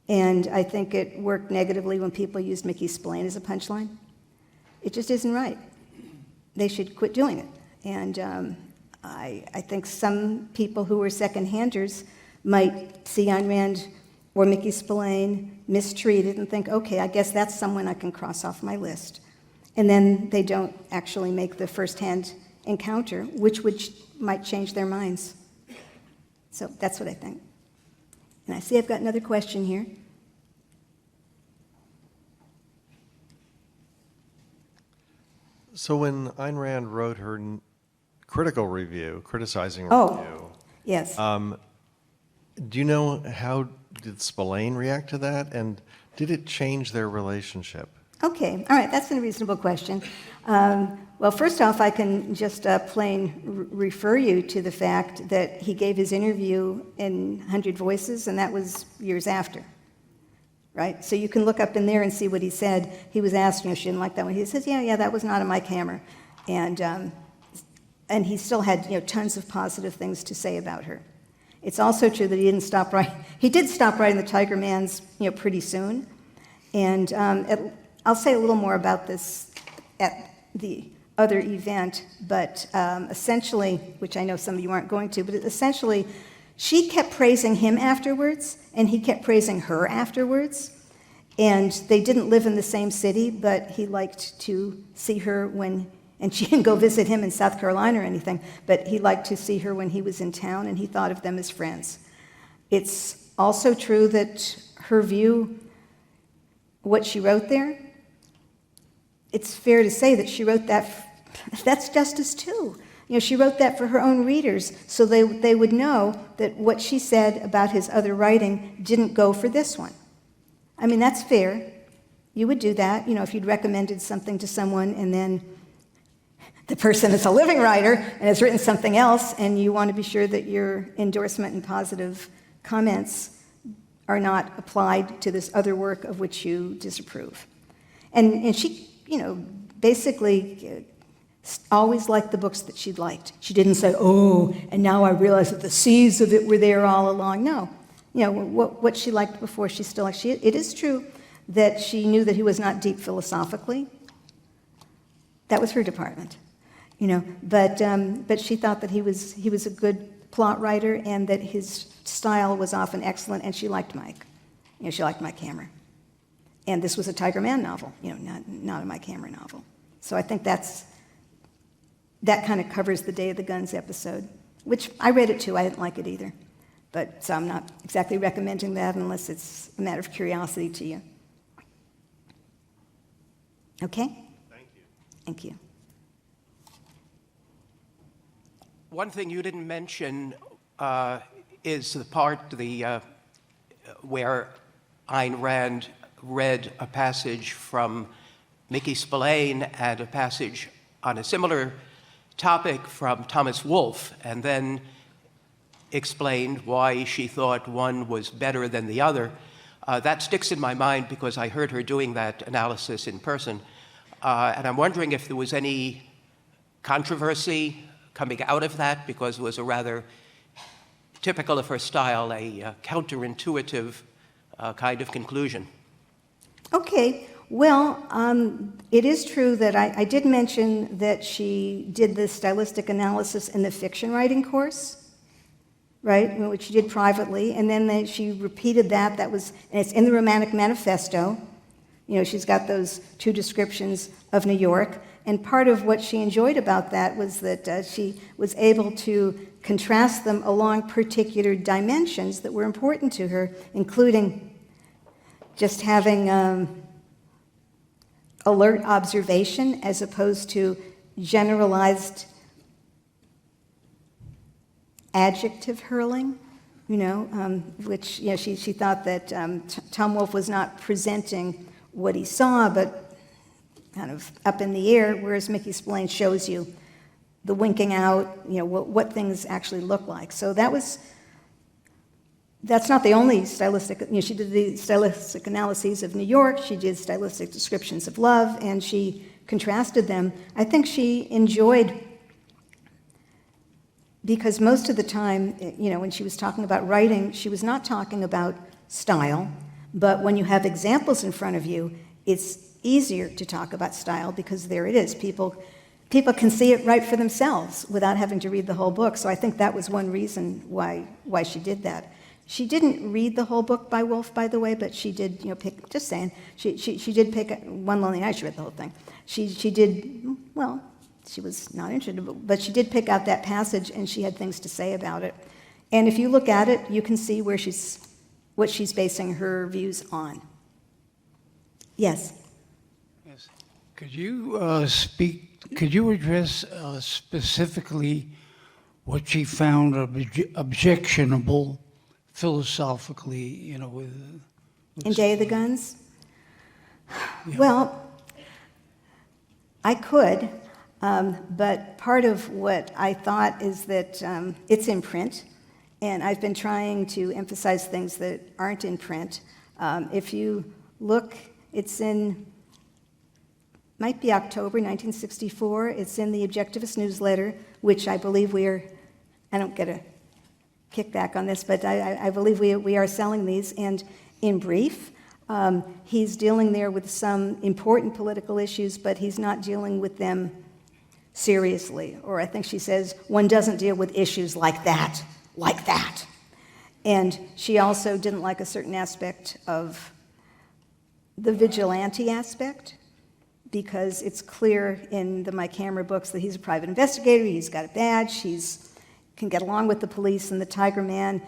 And I think it worked negatively when people used Mickey Spillane as a punchline. It just isn't right. They should quit doing it. And I think some people who are second-handers might see Ayn Rand or Mickey Spillane mistreated and think, okay, I guess that's someone I can cross off my list. And then they don't actually make the first-hand encounter, which might change their minds. So that's what I think. And I see I've got another question here. So when Ayn Rand wrote her critical review, criticizing Oh, yes. do you know how did Spillane react to that, and did it change their relationship? Okay, all right, that's a reasonable question. Well, first off, I can just plain refer you to the fact that he gave his interview in 100 Voices, and that was years after, right? So you can look up in there and see what he said. He was asked, you know, she didn't like that one. He says, yeah, that was not on my camera. And he still had, you know, tons of positive things to say about her. It's also true that he didn't stop writing. He did stop writing the Tiger Mans, you know, pretty soon. And I'll say a little more about this at the other event, but essentially, which I know some of you aren't going to, but essentially, she kept praising him afterwards, and he kept praising her afterwards. And they didn't live in the same city, but he liked to see her when, and she didn't go visit him in South Carolina or anything, but he liked to see her when he was in town, and he thought of them as friends. It's also true that her view, what she wrote there, it's fair to say that she wrote that, that's justice too. You know, she wrote that for her own readers, so they would know that what she said about his other writing didn't go for this one. I mean, that's fair. You would do that, you know, if you'd recommended something to someone and then the person is a living writer and has written something else, and you want to be sure that your endorsement and positive comments are not applied to this other work of which you disapprove. And she, you know, basically always liked the books that she'd liked. She didn't say, oh, and now I realize that the seeds of it were there all along. No. You know, what she liked before, she still liked. It is true that she knew that he was not deep philosophically. That was her department, you know. But she thought that he was a good plot writer and that his style was often excellent, and she liked Mike. You know, she liked Mike Hammer. And this was a Tiger Man novel, you know, not a Mike Hammer novel. So I think that kind of covers the Day of the Guns episode, which I read it too. I didn't like it either. But so I'm not exactly recommending that unless it's a matter of curiosity to you. Okay? Thank you. Thank you. One thing you didn't mention is the part where Ayn Rand read a passage from Mickey Spillane and a passage on a similar topic from Thomas Wolfe, and then explained why she thought one was better than the other. That sticks in my mind because I heard her doing that analysis in person. And I'm wondering if there was any controversy coming out of that, because it was a rather typical of her style, a counterintuitive kind of conclusion. Okay. Well, it is true that I did mention that she did the stylistic analysis in the fiction writing course, right, which she did privately, and then she repeated that. That was, and it's in the Romantic Manifesto. You know, she's got those two descriptions of New York, and part of what she enjoyed about that was that she was able to contrast them along particular dimensions that were important to her, including just having alert observation as opposed to generalized adjective hurling, which, she thought that Tom Wolfe was not presenting what he saw, but kind of up in the air, whereas Mickey Spillane shows you the winking out, what things actually look like. So that's not the only stylistic, she did the stylistic analyses of New York, she did stylistic descriptions of love, and she contrasted them. I think she enjoyed, because most of the time, when she was talking about writing, she was not talking about style, but when you have examples in front of you, it's easier to talk about style because there it is. People can see it right for themselves without having to read the whole book. So I think that was one reason why she did that. She didn't read the whole book by Wolfe, by the way, but she did, pick, just saying, she did pick One Lonely Night. She read the whole thing. She did, well, she was not interested, but she did pick out that passage, and she had things to say about it. And if you look at it, you can see what she's basing her views on. Yes? Yes. Could you could you address specifically what she found objectionable philosophically, with In Day of the Guns? Yeah. Well, I could, but part of what I thought is that it's in print, and I've been trying to emphasize things that aren't in print. If you look, might be October 1964. It's in the Objectivist newsletter, which I believe I don't get a kickback on this, but I believe we are selling these. And in brief, he's dealing there with some important political issues, but he's not dealing with them seriously. Or I think she says, one doesn't deal with issues like that. And she also didn't like a certain aspect of the vigilante aspect, because it's clear in the My Camera books that he's a private investigator, he's got a badge, can get along with the police, and the Tiger Man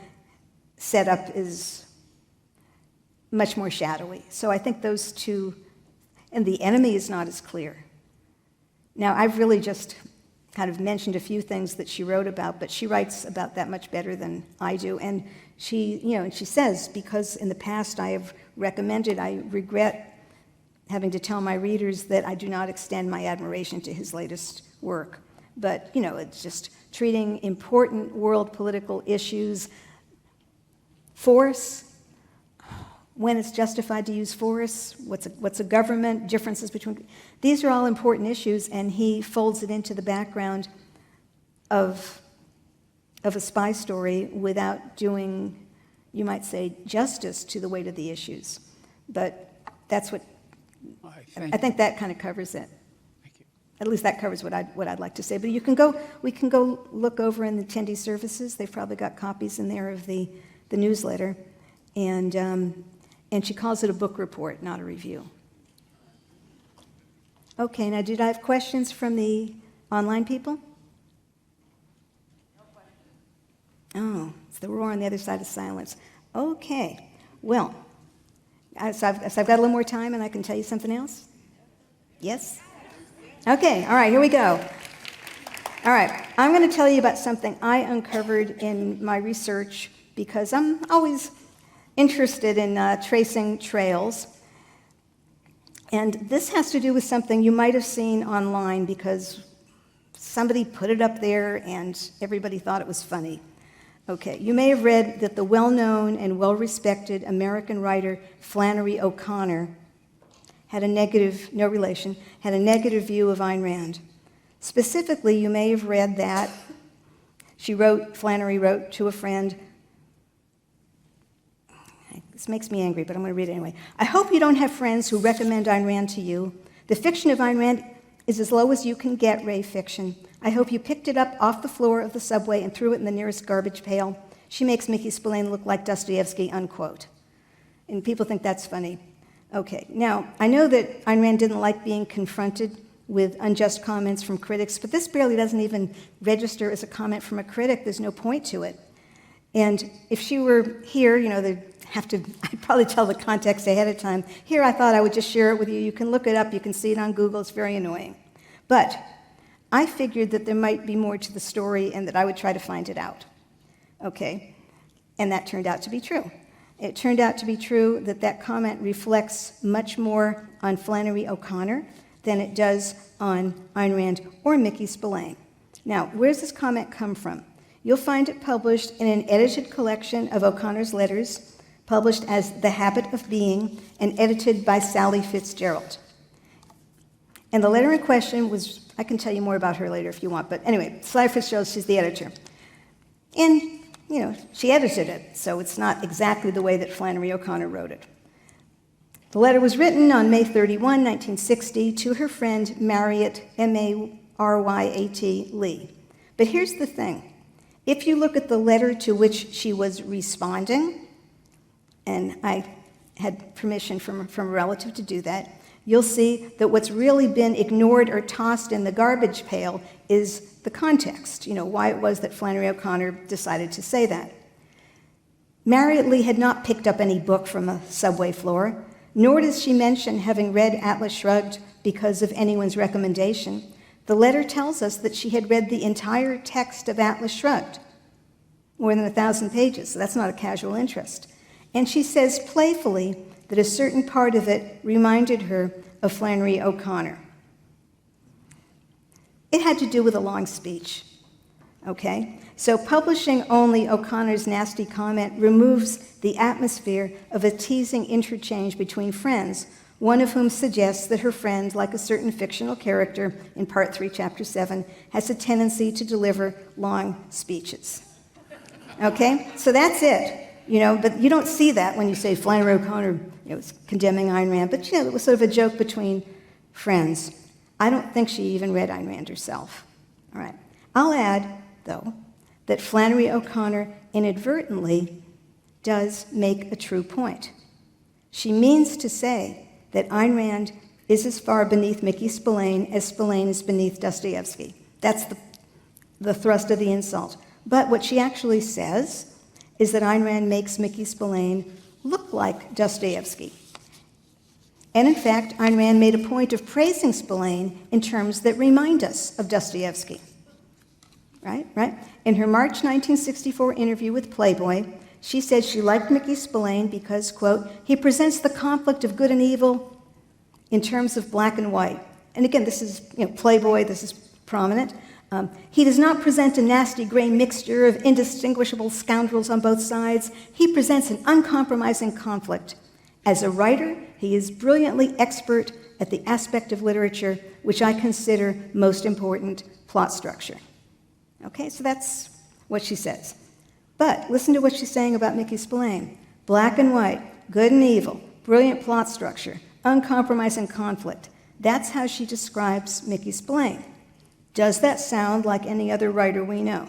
setup is much more shadowy. So I think those two, and the enemy is not as clear. Now, I've really just kind of mentioned a few things that she wrote about, but she writes about that much better than I do. And she says, because in the past I have recommended, I regret having to tell my readers that I do not extend my admiration to his latest work. But, it's just treating important world political issues, force, when it's justified to use force, what's a government, differences between, these are all important issues, and he folds it into the background of a spy story without doing, you might say, justice to the weight of the issues. But that's what, I think that kind of covers it. Thank you. At least that covers what I'd like to say. But we can go look over in the attendee services. They've probably got copies in there of the newsletter. And she calls it a book report, not a review. Okay, now did I have questions from the online people? No questions. Oh, it's the roar on the other side of silence. Okay, well, so I've got a little more time and I can tell you something else? Yes? Okay, all right, here we go. All right, I'm going to tell you about something I uncovered in my research because I'm always interested in tracing trails. And this has to do with something you might have seen online because somebody put it up there and everybody thought it was funny. Okay, you may have read that the well-known and well-respected American writer Flannery O'Connor had a negative view of Ayn Rand. Specifically, you may have read that Flannery wrote to a friend, this makes me angry, but I'm going to read it anyway. I hope you don't have friends who recommend Ayn Rand to you. The fiction of Ayn Rand is as low as you can get Ray fiction. I hope you picked it up off the floor of the subway and threw it in the nearest garbage pail. She makes Mickey Spillane look like Dostoevsky, unquote. And people think that's funny. Okay, now, I know that Ayn Rand didn't like being confronted with unjust comments from critics, but this barely doesn't even register as a comment from a critic. There's no point to it. And if she were here, I'd probably tell the context ahead of time. Here, I thought I would just share it with you. You can look it up. You can see it on Google. It's very annoying. But I figured that there might be more to the story and that I would try to find it out. Okay? And that turned out to be true. It turned out to be true that that comment reflects much more on Flannery O'Connor than it does on Ayn Rand or Mickey Spillane. Now, where's this comment come from? You'll find it published in an edited collection of O'Connor's letters, published as The Habit of Being and edited by Sally Fitzgerald. And the letter in question was, I can tell you more about her later if you want, but anyway, Sally Fitzgerald, she's the editor. And, she edited it, so it's not exactly the way that Flannery O'Connor wrote it. The letter was written on May 31, 1960, to her friend Marryat, M-A-R-Y-A-T, Lee. But here's the thing. If you look at the letter to which she was responding, and I had permission from a relative to do that, you'll see that what's really been ignored or tossed in the garbage pail is the context, why it was that Flannery O'Connor decided to say that. Marryat Lee had not picked up any book from a subway floor, nor does she mention having read Atlas Shrugged because of anyone's recommendation. The letter tells us that she had read the entire text of Atlas Shrugged, more than 1,000 pages, so that's not a casual interest. And she says playfully that a certain part of it reminded her of Flannery O'Connor. It had to do with a long speech, okay? So publishing only O'Connor's nasty comment removes the atmosphere of a teasing interchange between friends, one of whom suggests that her friend, like a certain fictional character in Part 3, Chapter 7, has a tendency to deliver long speeches. Okay? So that's it. But you don't see that when you say Flannery O'Connor was condemning Ayn Rand, but it was sort of a joke between friends. I don't think she even read Ayn Rand herself. All right. I'll add, though, that Flannery O'Connor inadvertently does make a true point. She means to say that Ayn Rand is as far beneath Mickey Spillane as Spillane is beneath Dostoevsky. That's the thrust of the insult. But what she actually says is that Ayn Rand makes Mickey Spillane look like Dostoevsky. And in fact, Ayn Rand made a point of praising Spillane in terms that remind us of Dostoevsky. Right? In her March 1964 interview with Playboy, she said she liked Mickey Spillane because, quote, he presents the conflict of good and evil in terms of black and white. And again, this is Playboy, this is prominent. He does not present a nasty gray mixture of indistinguishable scoundrels on both sides. He presents an uncompromising conflict. As a writer, he is brilliantly expert at the aspect of literature which I consider most important, plot structure. Okay, so that's what she says. But listen to what she's saying about Mickey Spillane. Black and white, good and evil, brilliant plot structure, uncompromising conflict. That's how she describes Mickey Spillane. Does that sound like any other writer we know?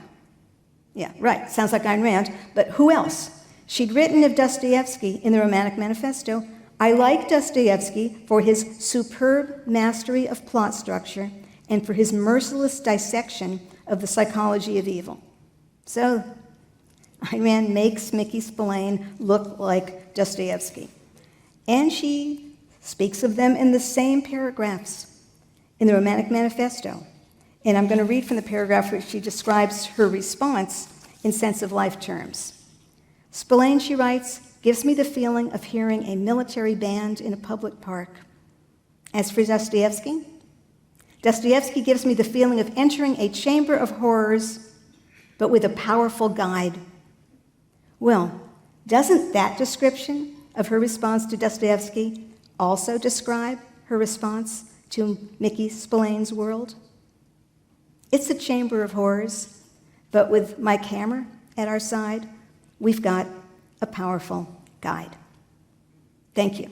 Yeah, right, sounds like Ayn Rand, but who else? She'd written of Dostoevsky in the Romantic Manifesto, I like Dostoevsky for his superb mastery of plot structure and for his merciless dissection of the psychology of evil. So, Ayn Rand makes Mickey Spillane look like Dostoevsky. And she speaks of them in the same paragraphs in the Romantic Manifesto. And I'm going to read from the paragraph where she describes her response in sense-of-life terms. Spillane, she writes, gives me the feeling of hearing a military band in a public park. As for Dostoevsky, Dostoevsky gives me the feeling of entering a chamber of horrors, but with a powerful guide. Well, doesn't that description of her response to Dostoevsky also describe her response to Mickey Spillane's world? It's a chamber of horrors, but with Mike Hammer at our side, we've got a powerful guide. Thank you.